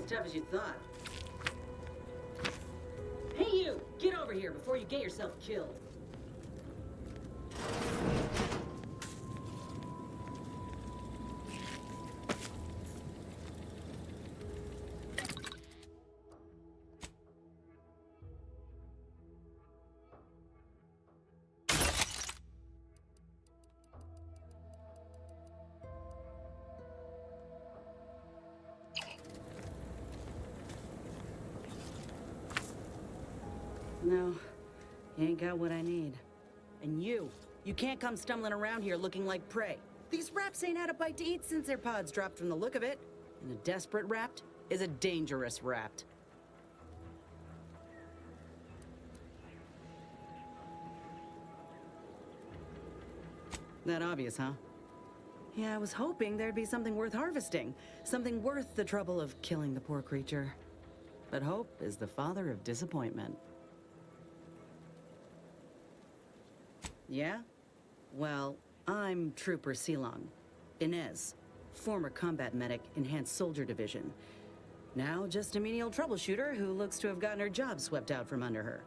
tough as you thought. Hey you! Get over here before you get yourself killed. No, you ain't got what I need. And you can't come stumbling around here looking like prey. These raps ain't had a bite to eat since their pods dropped from the look of it. And a desperate rapt is a dangerous rapt. That obvious, huh? Yeah, I was hoping there'd be something worth harvesting. Something worth the trouble of killing the poor creature. But hope is the father of disappointment. Yeah? Well, I'm Trooper Silong. Inez, former combat medic, Enhanced Soldier Division. Now just a menial troubleshooter who looks to have gotten her job swept out from under her.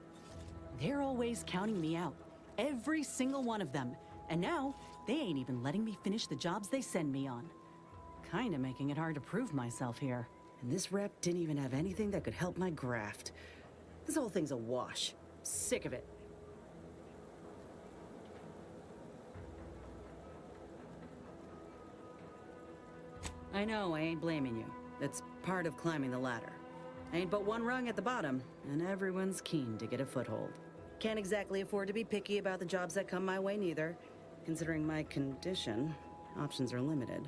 They're always counting me out. Every single one of them. And now, they ain't even letting me finish the jobs they send me on. Kinda making it hard to prove myself here. And this rep didn't even have anything that could help my graft. This whole thing's a wash. Sick of it. I know, I ain't blaming you. It's part of climbing the ladder. Ain't but one rung at the bottom, and everyone's keen to get a foothold. Can't exactly afford to be picky about the jobs that come my way neither. Considering my condition, options are limited.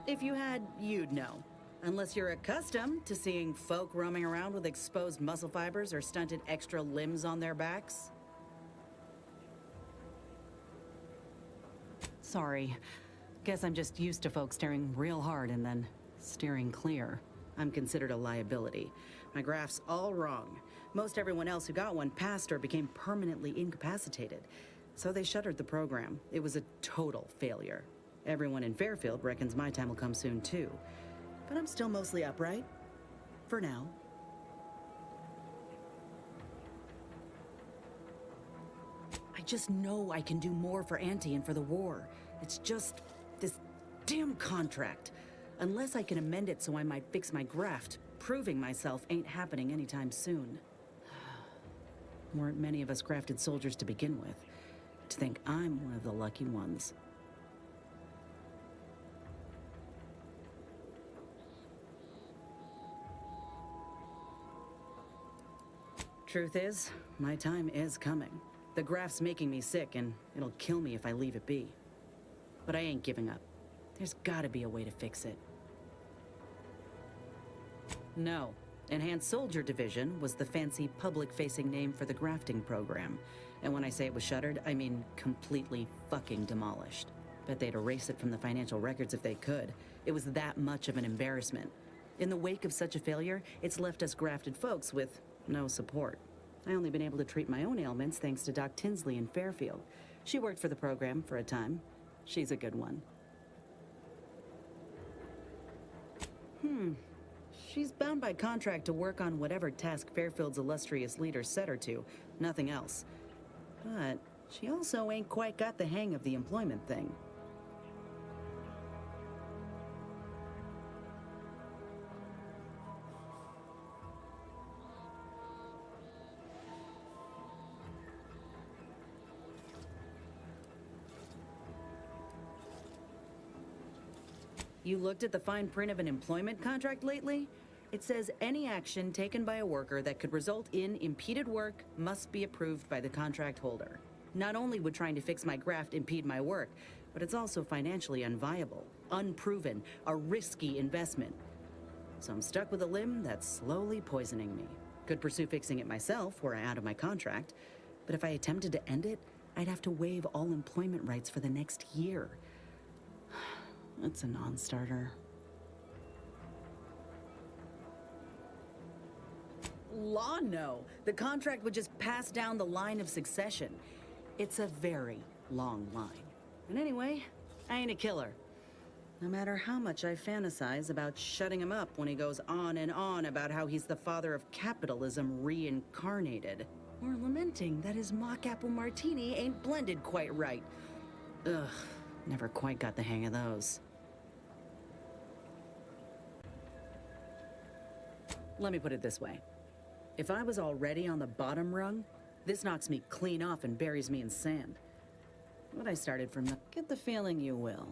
If you had, you'd know. Unless you're accustomed to seeing folk roaming around with exposed muscle fibers or stunted extra limbs on their backs. Sorry. Guess I'm just used to folks staring real hard and then steering clear. I'm considered a liability. My graph's all wrong. Most everyone else who got one passed or became permanently incapacitated. So they shuttered the program. It was a total failure. Everyone in Fairfield reckons my time will come soon too. But I'm still mostly upright. For now. I just know I can do more for Auntie and for the war. It's just this damn contract. Unless I can amend it so I might fix my graft, proving myself ain't happening anytime soon. Weren't many of us grafted soldiers to begin with. To think I'm one of the lucky ones. Truth is, my time is coming. The graft's making me sick, and it'll kill me if I leave it be. But I ain't giving up. There's gotta be a way to fix it. No. Enhanced Soldier Division was the fancy public-facing name for the grafting program. And when I say it was shuttered, I mean completely fucking demolished. Bet they'd erase it from the financial records if they could. It was that much of an embarrassment. In the wake of such a failure, it's left us grafted folks with no support. I only been able to treat my own ailments thanks to Doc Tinsley in Fairfield. She worked for the program for a time. She's a good one. She's bound by contract to work on whatever task Fairfield's illustrious leader set her to, nothing else. But she also ain't quite got the hang of the employment thing. You looked at the fine print of an employment contract lately? It says any action taken by a worker that could result in impeded work must be approved by the contract holder. Not only would trying to fix my graft impede my work, but it's also financially unviable, unproven, a risky investment. So I'm stuck with a limb that's slowly poisoning me. Could pursue fixing it myself were I out of my contract, but if I attempted to end it, I'd have to waive all employment rights for the next year. That's a non-starter. Law, no. The contract would just pass down the line of succession. It's a very long line. And anyway, I ain't a killer. No matter how much I fantasize about shutting him up when he goes on and on about how he's the father of capitalism reincarnated. Or lamenting that his mock apple martini ain't blended quite right. Ugh, never quite got the hang of those. Let me put it this way. If I was already on the bottom rung, this knocks me clean off and buries me in sand. But I started from the... Get the feeling you will.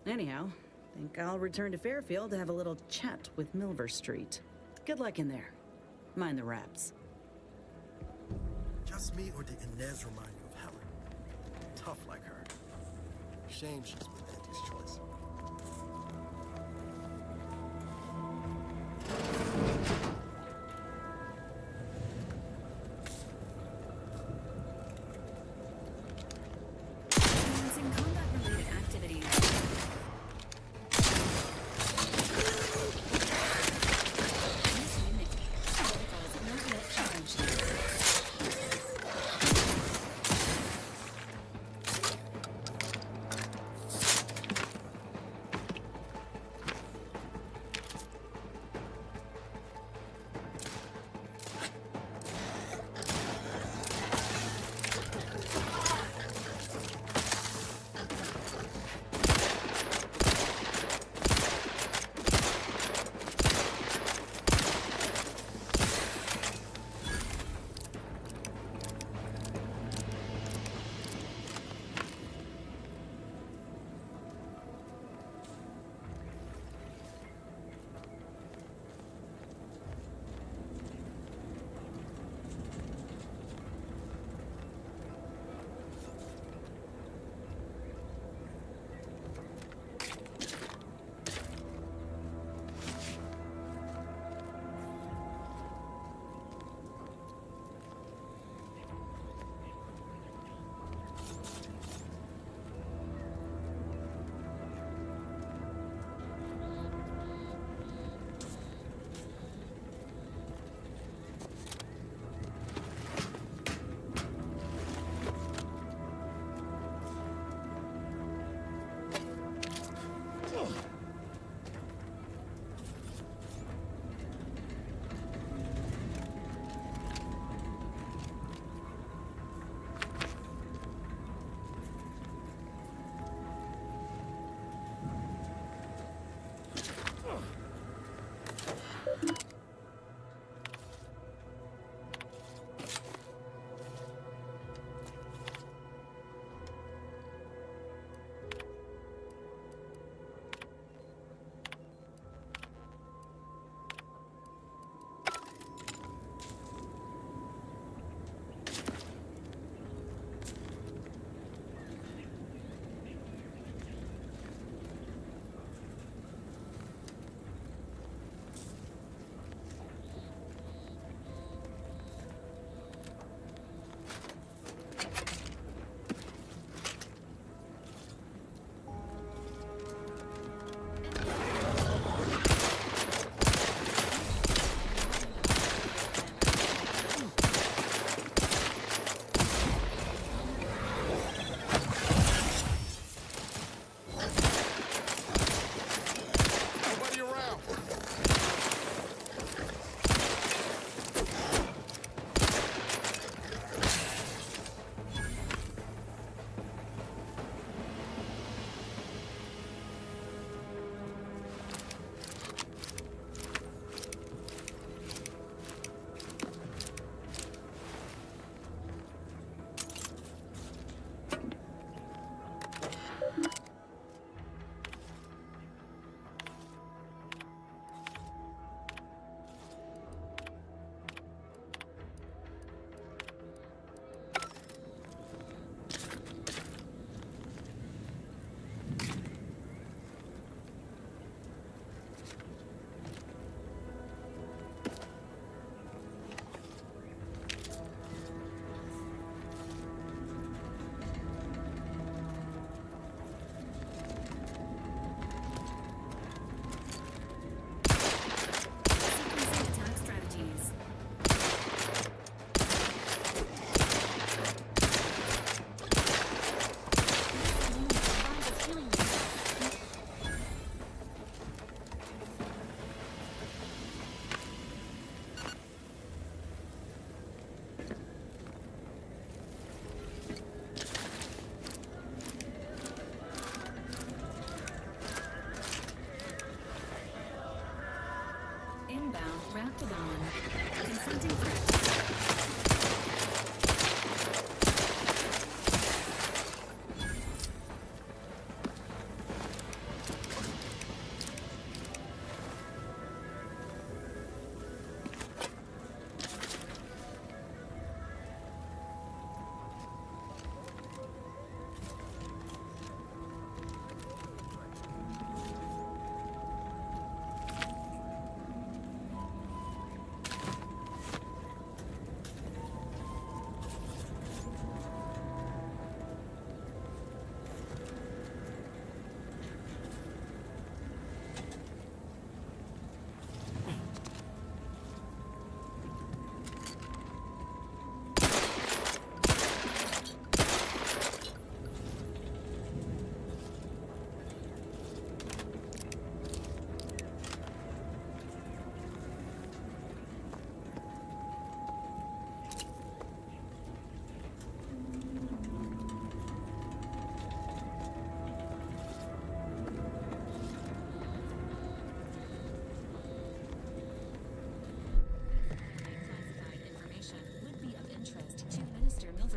Anyhow, think I'll return to Fairfield to have a little chat with Milver Street. Good luck in there. Mind the raps.
Just me, or did Inez remind you of Helen? Tough like her. Shame she's with Auntie's choice.
Commencing combat-related activities. This unit protocols not yet charged.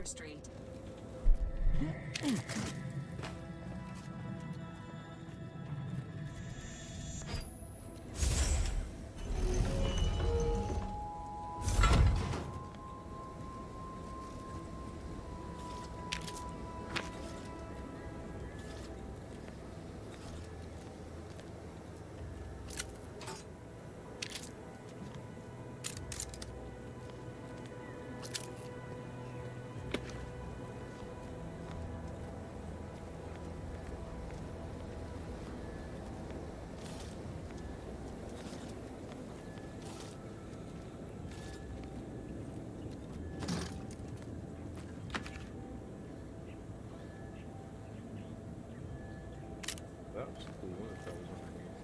Street.
That was cool if that was underneath.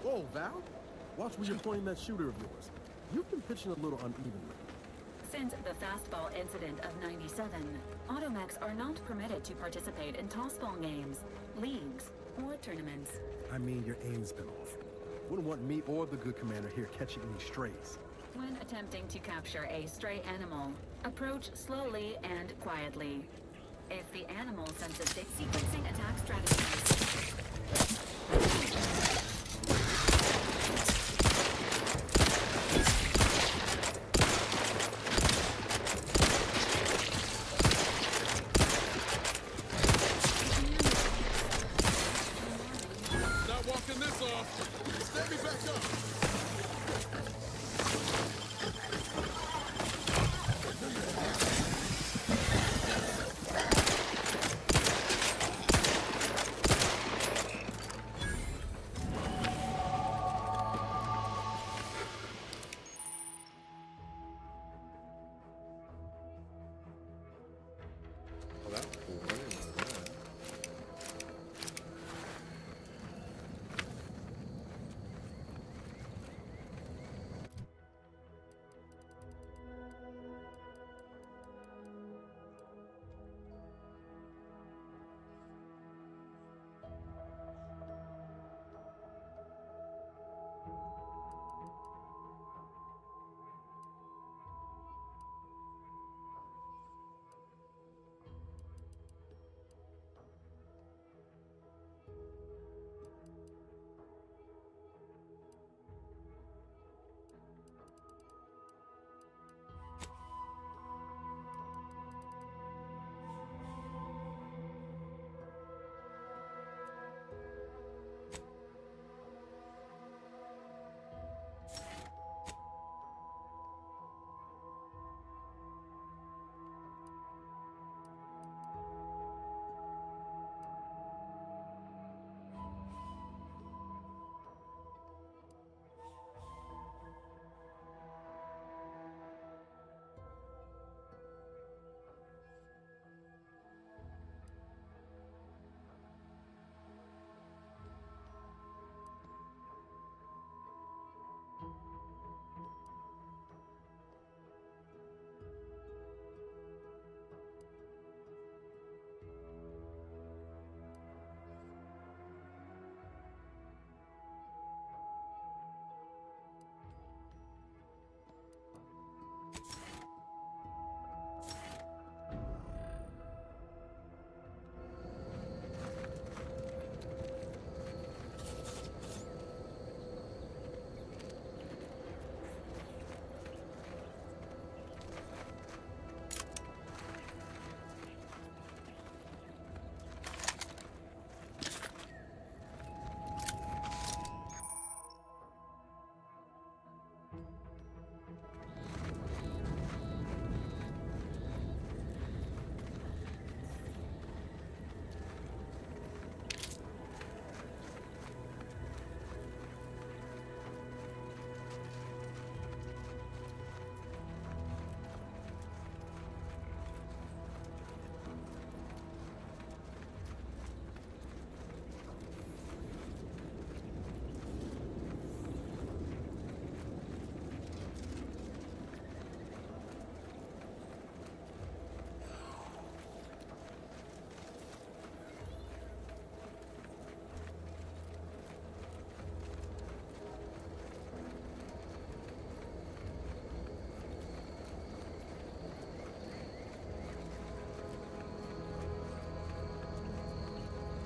Whoa, Val. Watch where you're pointing that shooter of yours. You've been pitching a little unevenly.
Since the fastball incident of '97, Automechs are not permitted to participate in tossball games, leagues, or tournaments.
I mean your aim's been off. Wouldn't want me or the good commander here catching any strays.
When attempting to capture a stray animal, approach slowly and quietly. If the animal senses sequencing attack strategies.
Not walking this off. Stand me back up. Oh, that's cool. I didn't know that.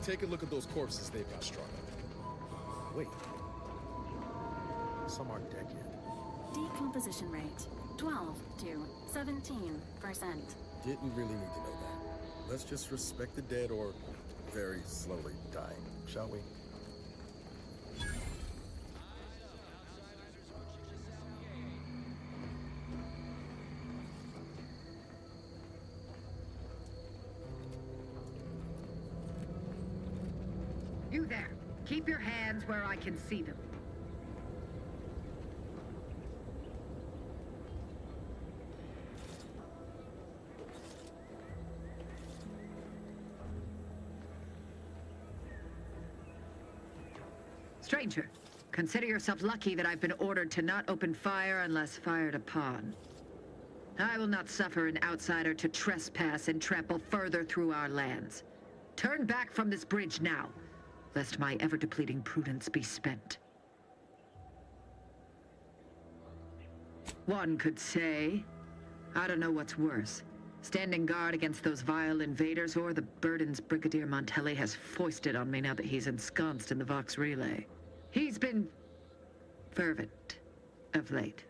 Take a look at those corpses they've got strung up.
Wait. Some aren't dead yet.
Decomposition rate 12 to 17%.
Didn't really need to know that. Let's just respect the dead or very slowly dying, shall we?
You there. Keep your hands where I can see them. Stranger, consider yourself lucky that I've been ordered to not open fire unless fired upon. I will not suffer an outsider to trespass and trample further through our lands. Turn back from this bridge now. lest my ever-depleting prudence be spent. One could say, I don't know what's worse, standing guard against those vile invaders or the burdens Brigadier Montelli has foisted on me now that he's ensconced in the Vox Relay. He's been fervent of late,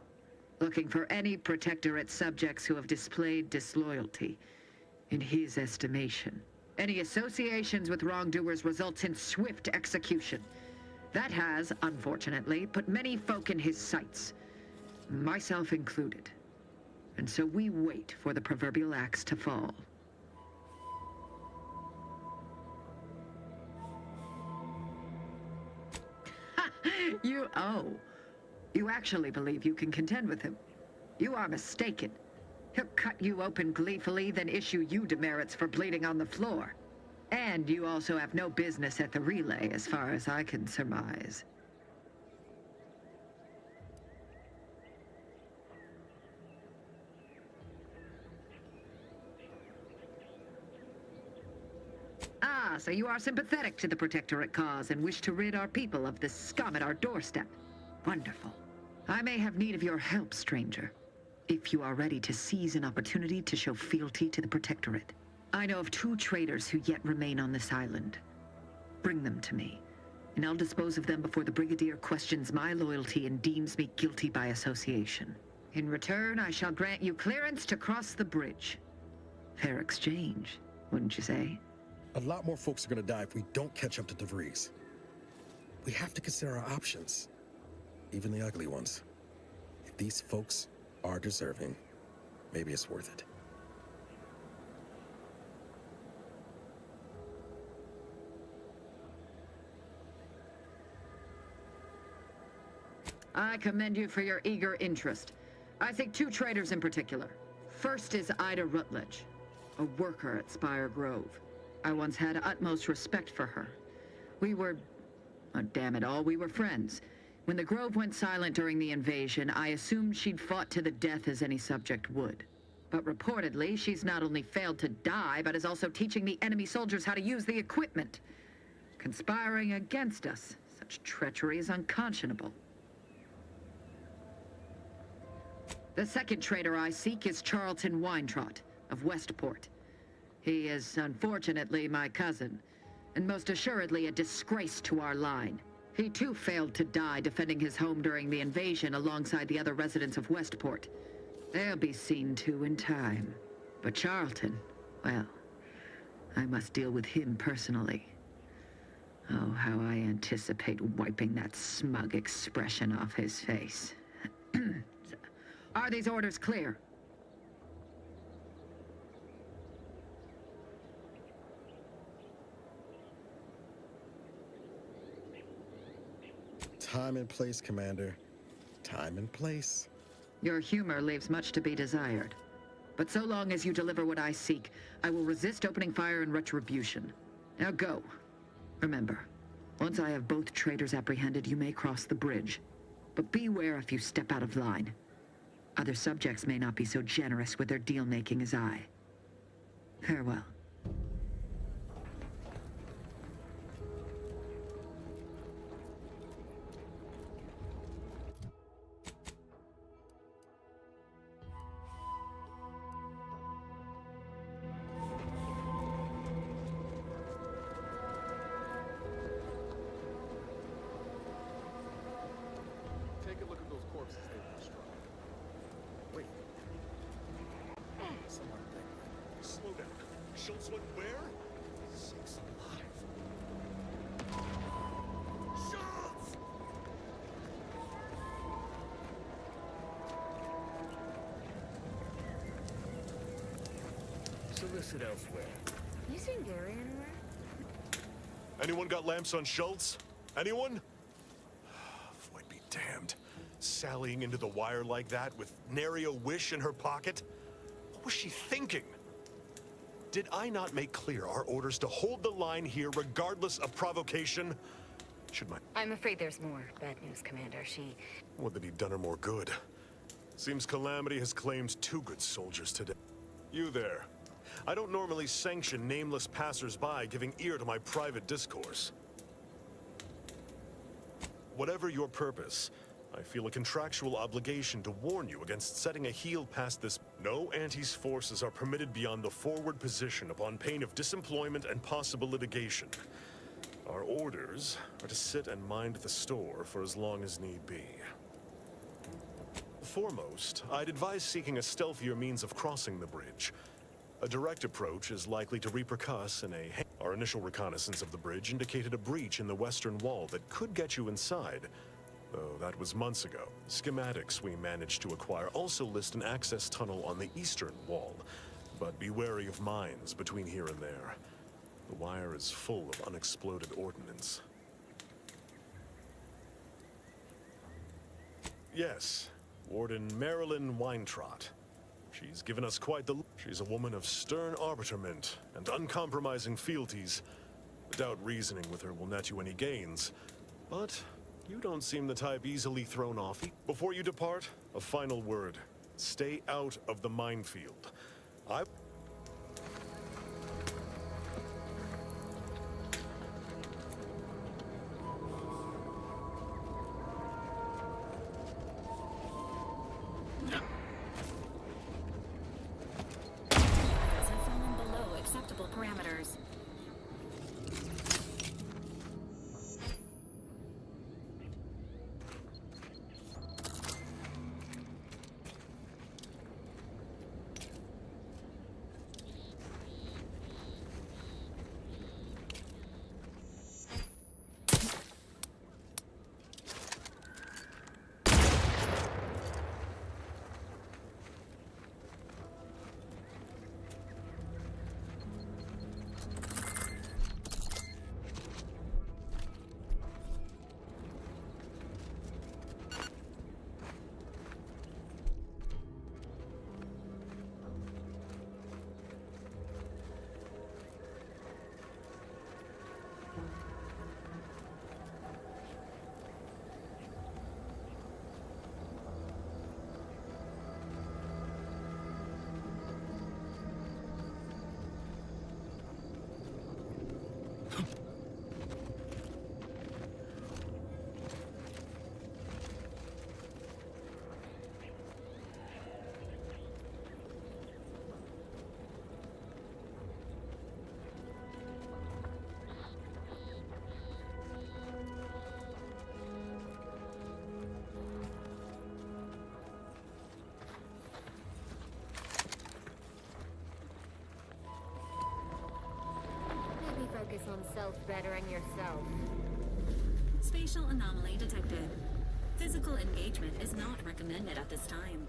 looking for any Protectorate subjects who have displayed disloyalty in his estimation. Any associations with wrongdoers results in swift execution. That has, unfortunately, put many folk in his sights, myself included. And so we wait for the proverbial axe to fall. You actually believe you can contend with him. You are mistaken. He'll cut you open gleefully, then issue you demerits for bleeding on the floor. And you also have no business at the relay, as far as I can surmise. Ah, so you are sympathetic to the Protectorate cause and wish to rid our people of this scum at our doorstep. Wonderful. I may have need of your help, stranger, if you are ready to seize an opportunity to show fealty to the Protectorate. I know of 2 traitors who yet remain on this island. Bring them to me, and I'll dispose of them before the Brigadier questions my loyalty and deems me guilty by association. In return, I shall grant you clearance to cross the bridge. Fair exchange, wouldn't you say?
A lot more folks are gonna die if we don't catch up to DeVries. We have to consider our options, even the ugly ones. If these folks are deserving, maybe it's worth it.
I commend you for your eager interest. I think 2 traitors in particular. First is Ida Rutledge, a worker at Spire Grove. I once had utmost respect for her. We were... oh, damn it all, we were friends. When the Grove went silent during the invasion, I assumed she'd fought to the death as any subject would. But reportedly, she's not only failed to die, but is also teaching the enemy soldiers how to use the equipment. Conspiring against us. Such treachery is unconscionable. The second traitor I seek is Charlton Weintraut of Westport. He is, unfortunately, my cousin, and most assuredly a disgrace to our line. He too failed to die defending his home during the invasion alongside the other residents of Westport. They'll be seen to in time. But Charlton, well, I must deal with him personally. Oh, how I anticipate wiping that smug expression off his face. Are these orders clear?
Time and place, Commander. Time and place.
Your humor leaves much to be desired. But so long as you deliver what I seek, I will resist opening fire in retribution. Now go. Remember, once I have both traitors apprehended, you may cross the bridge. But beware if you step out of line. Other subjects may not be so generous with their deal-making as I. Farewell.
Take a look at those corpses they destroyed. Wait. Someone think.
Slow down. Schultz went where?
Sakes alive.
Schultz!
Solicit elsewhere.
You seen Gary anywhere?
Anyone got lamps on Schultz? Anyone? Floyd be damned. Sallying into the wire like that with nary a wish in her pocket? What was she thinking? Did I not make clear our orders to hold the line here regardless of provocation? Should my...
I'm afraid there's more bad news, Commander. She...
Would that he'd done her more good? Seems Calamity has claimed 2 good soldiers today. You there. I don't normally sanction nameless passers-by giving ear to my private discourse. whatever your purpose, I feel a contractual obligation to warn you against setting a heel past this. No Anti's forces are permitted beyond the forward position upon pain of disemployment and possible litigation. Our orders are to sit and mind the store for as long as need be. Foremost, I'd advise seeking a stealthier means of crossing the bridge. A direct approach is likely to repercuss in a... Our initial reconnaissance of the bridge indicated a breach in the western wall that could get you inside, though that was months ago. Schematics we managed to acquire also list an access tunnel on the eastern wall, but be wary of mines between here and there. The wire is full of unexploded ordnance. Yes, Warden Marilyn Weintraut. She's given us quite the... She's a woman of stern arbitrament and uncompromising fealties. I doubt reasoning with her will net you any gains, but you don't seem the type easily thrown off. Before you depart, a final word. Stay out of the minefield.
Have fallen below acceptable parameters.
Maybe focus on self-bettering yourself.
Spatial anomaly detected. Physical engagement is not recommended at this time.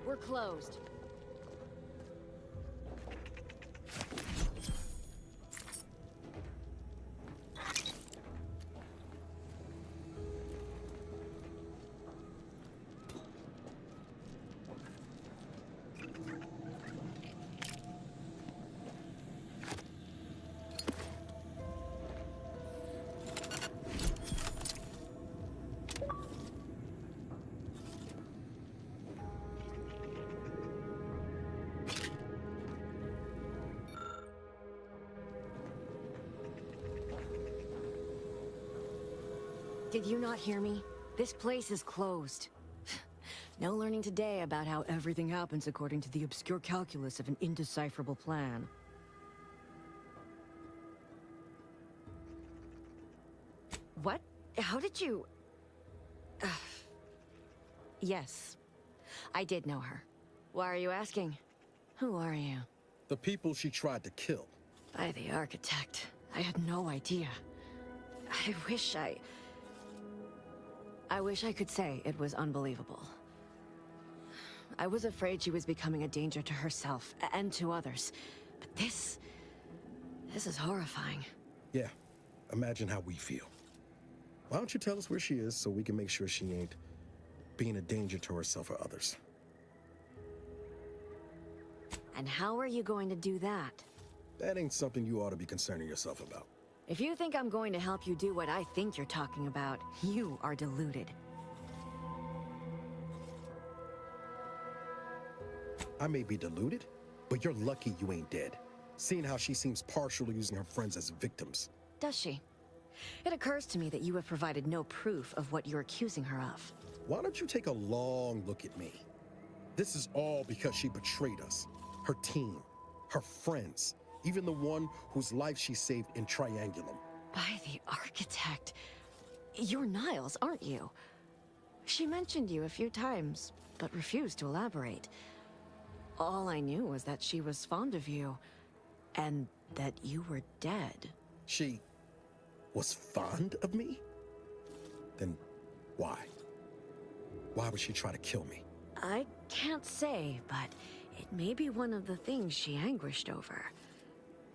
We're closed.
Did you not hear me? This place is closed. No learning today about how everything happens according to the obscure calculus of an indecipherable plan. What? How did you... Yes. I did know her. Why are you asking? Who are you?
The people she tried to kill.
By the architect. I had no idea. I wish I could say it was unbelievable. I was afraid she was becoming a danger to herself and to others. But this is horrifying.
Yeah, imagine how we feel. Why don't you tell us where she is so we can make sure she ain't being a danger to herself or others?
And how are you going to do that?
That ain't something you ought to be concerning yourself about.
If you think I'm going to help you do what I think you're talking about, you are deluded.
I may be deluded, but you're lucky you ain't dead. Seeing how she seems partial to using her friends as victims.
Does she? It occurs to me that you have provided no proof of what you're accusing her of.
Why don't you take a long look at me? This is all because she betrayed us. Her team, her friends, even the one whose life she saved in Triangulum.
By the architect. You're Niles, aren't you? She mentioned you a few times, but refused to elaborate. All I knew was that she was fond of you, and that you were dead.
She was fond of me? Then why? Why would she try to kill me?
I can't say, but it may be one of the things she anguished over.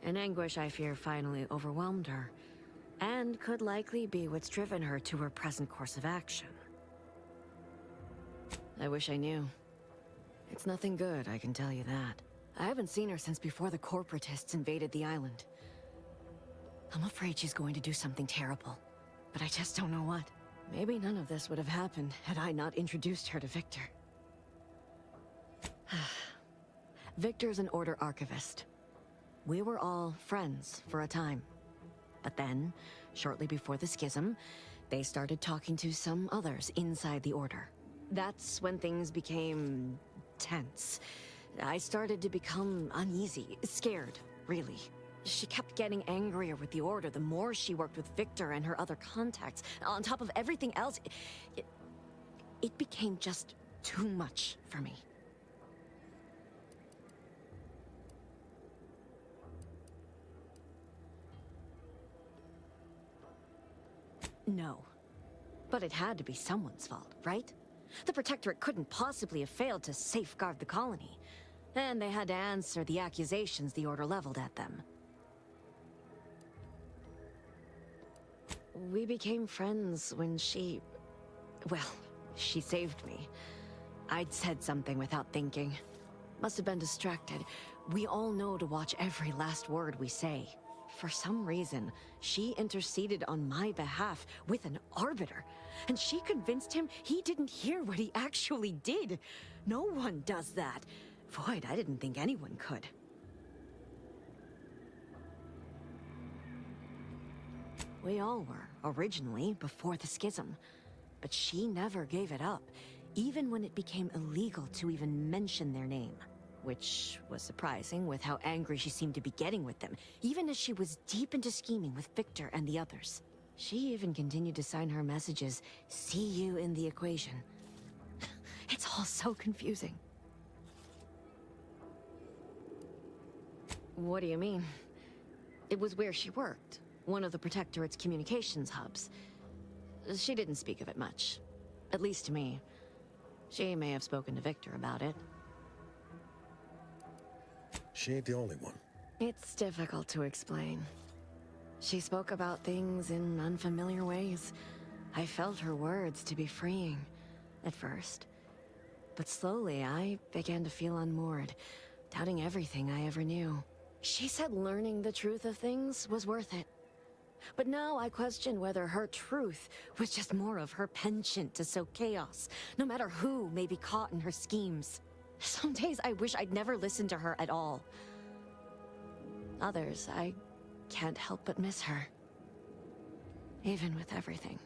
An anguish I fear finally overwhelmed her, and could likely be what's driven her to her present course of action. I wish I knew. It's nothing good, I can tell you that. I haven't seen her since before the corporatists invaded the island. I'm afraid she's going to do something terrible, but I just don't know what. Maybe none of this would have happened had I not introduced her to Victor. Victor's an Order archivist. We were all friends for a time. But then, shortly before the schism, they started talking to some others inside the Order. That's when things became tense. I started to become uneasy, scared, really. She kept getting angrier with the Order the more she worked with Victor and her other contacts. On top of everything else, it became just too much for me. No. But it had to be someone's fault, right? The Protectorate couldn't possibly have failed to safeguard the colony. And they had to answer the accusations the Order leveled at them. We became friends when she... well, she saved me. I'd said something without thinking. Must have been distracted. We all know to watch every last word we say. For some reason, she interceded on my behalf with an Arbiter, and she convinced him he didn't hear what he actually did. No one does that. Void, I didn't think anyone could. We all were, originally, before the schism. But she never gave it up, even when it became illegal to even mention their name. Which was surprising with how angry she seemed to be getting with them, even as she was deep into scheming with Victor and the others. She even continued to sign her messages, "See you in the equation." It's all so confusing. What do you mean? It was where she worked, one of the Protectorate's communications hubs. She didn't speak of it much, at least to me. She may have spoken to Victor about it.
She ain't the only one.
It's difficult to explain. She spoke about things in unfamiliar ways. I felt her words to be freeing, at first. But slowly, I began to feel unmoored, doubting everything I ever knew. She said learning the truth of things was worth it. But now I question whether her truth was just more of her penchant to sow chaos, no matter who may be caught in her schemes. Some days I wish I'd never listened to her at all. Others, I can't help but miss her. Even with everything.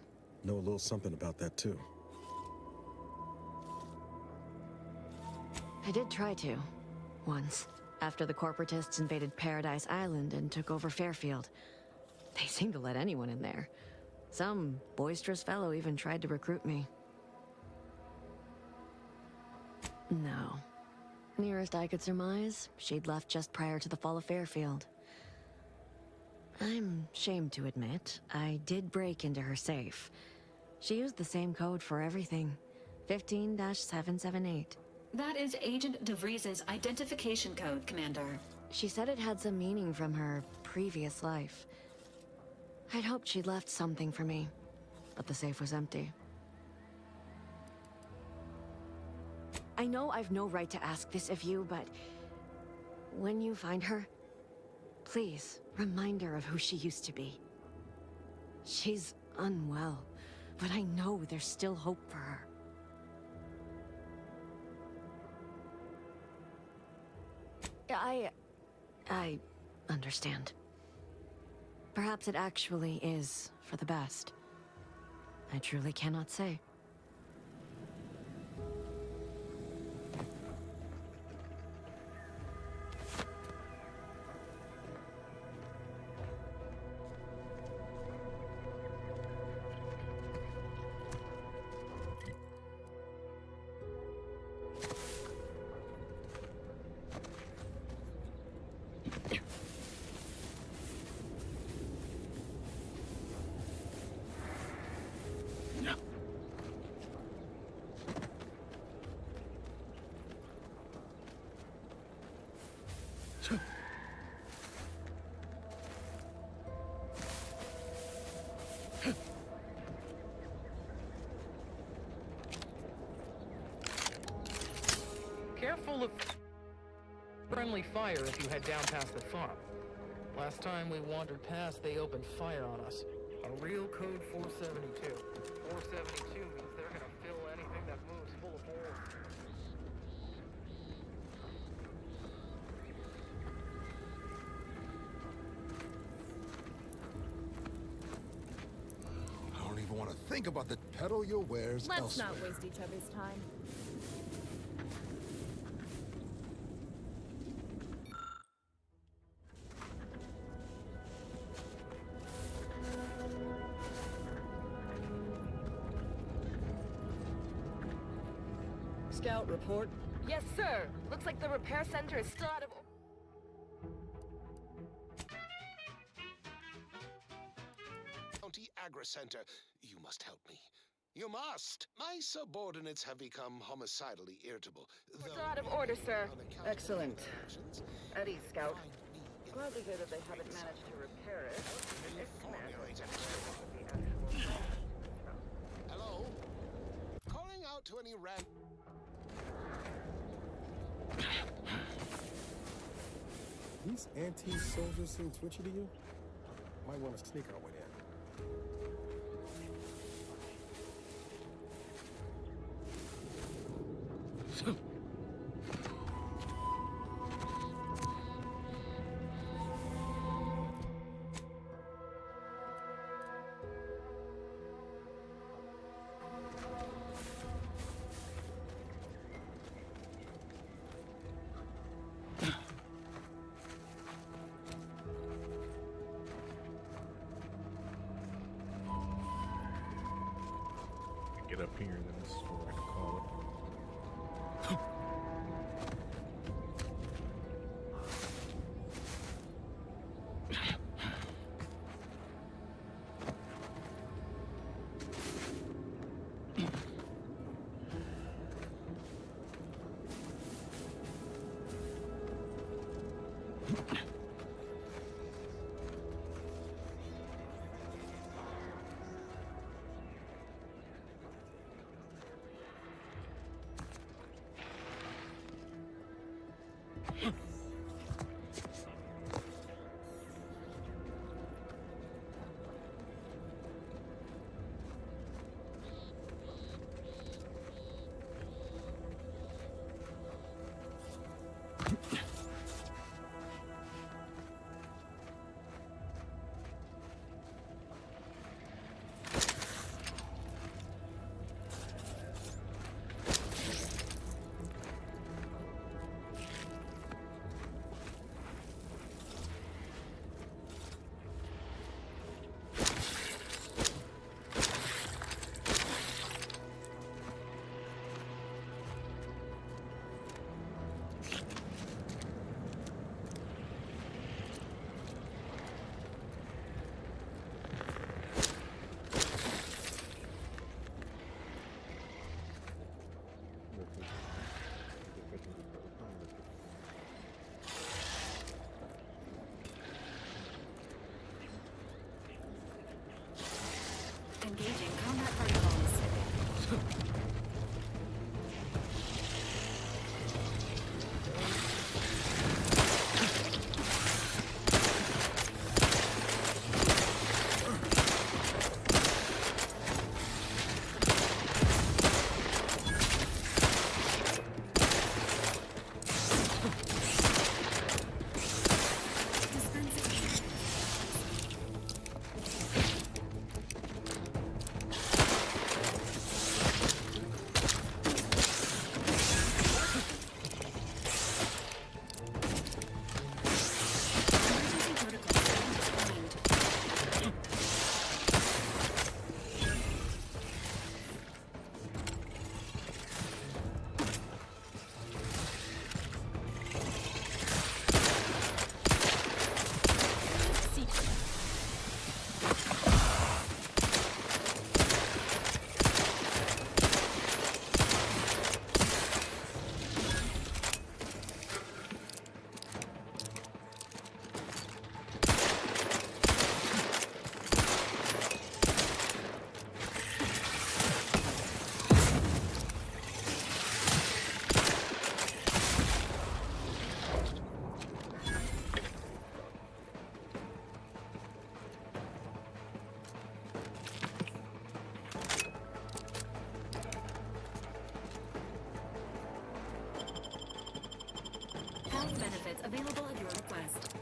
Know a little something about that, too.
I did try to. Once. After the corporatists invaded Paradise Island and took over Fairfield. They seemed to let anyone in there. Some boisterous fellow even tried to recruit me. No. Nearest I could surmise, she'd left just prior to the fall of Fairfield. I'm ashamed to admit, I did break into her safe. She used the same code for everything. 15-778.
That is Agent DeVries' identification code, Commander.
She said it had some meaning from her previous life. I'd hoped she'd left something for me, but the safe was empty. I know I've no right to ask this of you, but when you find her, please remind her of who she used to be. She's unwell, but I know there's still hope for her. I understand. Perhaps it actually is for the best. I truly cannot say.
Careful of friendly fire if you head down past the farm. Last time we wandered past, they opened fire on us. A real code 472. 472 means they're gonna fill anything that moves full of holes.
I don't even want to think about the pedal your wares
Let's
elsewhere.
not waste each other's time.
Scout report.
Yes, sir. Looks like the repair center is still out of...
County Agri Center. You must help me. You must. My subordinates have become homicidally irritable.
Still out of order, sir.
Excellent. At ease, Scout. Glad to hear that they haven't managed to repair it.
Hello? Calling out to any
These anti-soldiers seem twitchy to you? Might want to sneak our way in.
Get up here, then this is where I can call it.
engaging combat protocols. Benefits available at your request.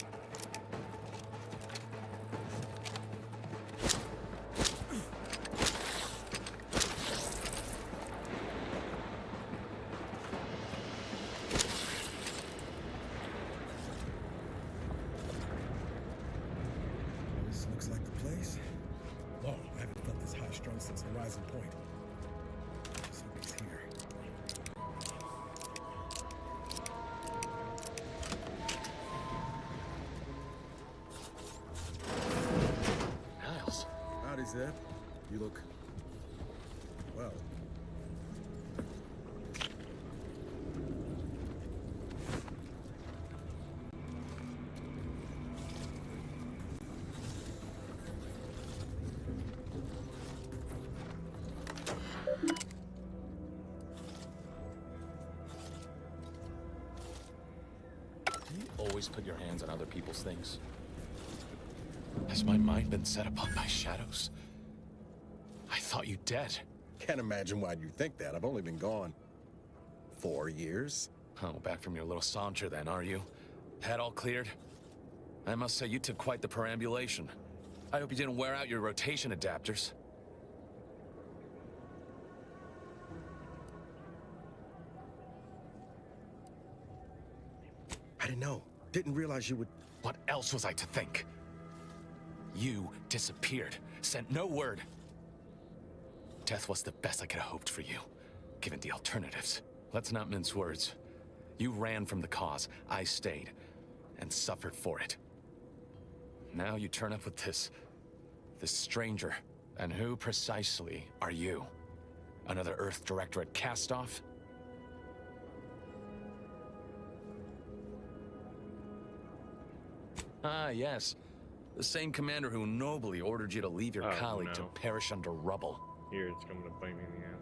This looks like the place. Oh, I haven't felt this high-strung since Horizon Point. Just hope he's here.
Niles.
Howdy, Zeb. You look... well.
Do you always put your hands on other people's things? Has my mind been set upon by shadows? I thought you dead.
Can't imagine why you think that. I've only been gone 4 years.
Oh, back from your little saunter then, are you? Head all cleared? I must say, you took quite the perambulation. I hope you didn't wear out your rotation adapters.
I didn't know. Didn't realize you would...
What else was I to think? You disappeared, sent no word. Death was the best I could have hoped for you, given the alternatives. Let's not mince words. You ran from the cause, I stayed, and suffered for it. Now you turn up with this stranger. And who precisely are you? Another Earth Directorate cast-off? Ah, yes. The same commander who nobly ordered you to leave your colleague to perish under rubble.
Here, it's coming to bite me in the ass.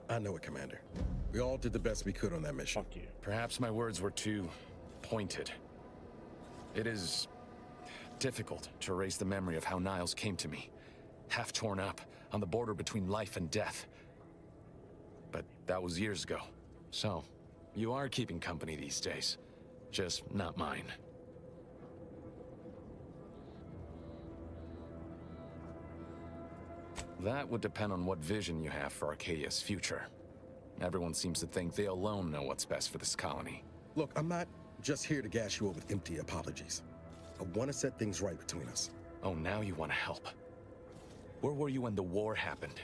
I know it, Commander. We all did the best we could on that mission.
Fuck you.
Perhaps my words were too pointed. It is difficult to erase the memory of how Niles came to me. Half torn up, on the border between life and death. But that was years ago. So, you are keeping company these days. Just not mine. That would depend on what vision you have for Arcadia's future. Everyone seems to think they alone know what's best for this colony.
Look, I'm not just here to gas you up with empty apologies. I want to set things right between us.
Oh, now you want to help. Where were you when the war happened?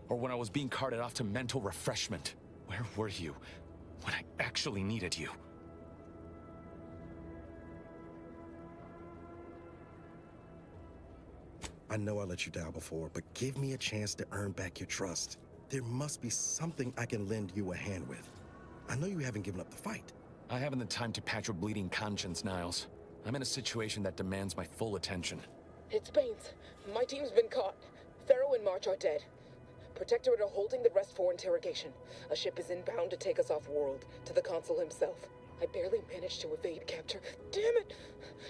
Or when I was being carted off to mental refreshment? Where were you when I actually needed you?
I know I let you down before, but give me a chance to earn back your trust. There must be something I can lend you a hand with. I know you haven't given up the fight.
I haven't the time to patch your bleeding conscience, Niles. I'm in a situation that demands my full attention.
It's Baines. My team's been caught. Pharaoh and March are dead. Protectorate are holding the rest for interrogation. A ship is inbound to take us off-world, to the Consul himself. I barely managed to evade capture. Damn it!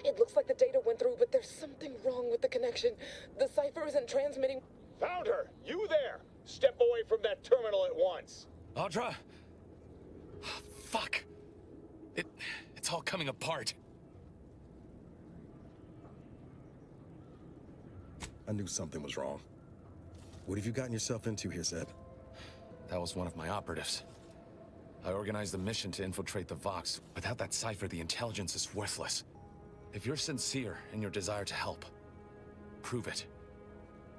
It looks like the data went through, but there's something wrong with the connection. The cipher isn't transmitting.
Found her! You there! Step away from that terminal at once!
Audra! Fuck! It's all coming apart.
I knew something was wrong. What have you gotten yourself into here, Zed?
That was one of my operatives. I organized a mission to infiltrate the Vox. Without that cipher, the intelligence is worthless. If you're sincere in your desire to help, prove it.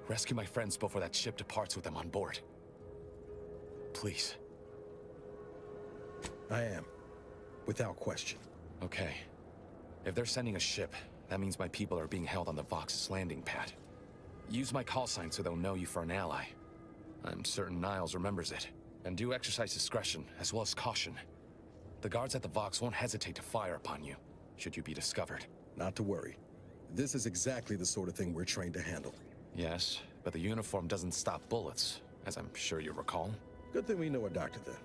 Rescue my friends before that ship departs with them on board. Please.
I am. Without question.
Okay. If they're sending a ship, that means my people are being held on the Vox's landing pad. Use my call sign so they'll know you for an ally. I'm certain Niles remembers it. And do exercise discretion, as well as caution. The guards at the Vox won't hesitate to fire upon you, should you be discovered.
Not to worry. This is exactly the sort of thing we're trained to handle.
Yes, but the uniform doesn't stop bullets, as I'm sure you recall.
Good thing we know a doctor then.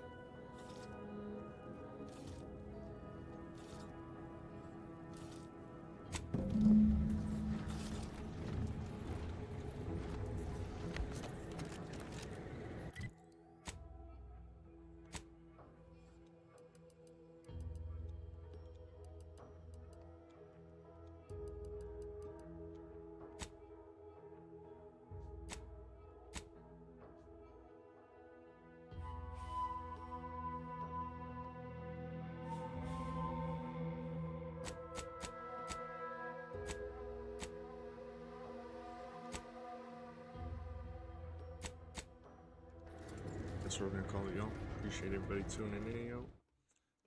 That's what we're gonna call it, y'all. Appreciate everybody tuning in, yo.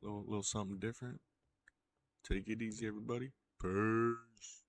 Little something different. Take it easy, everybody. Peace.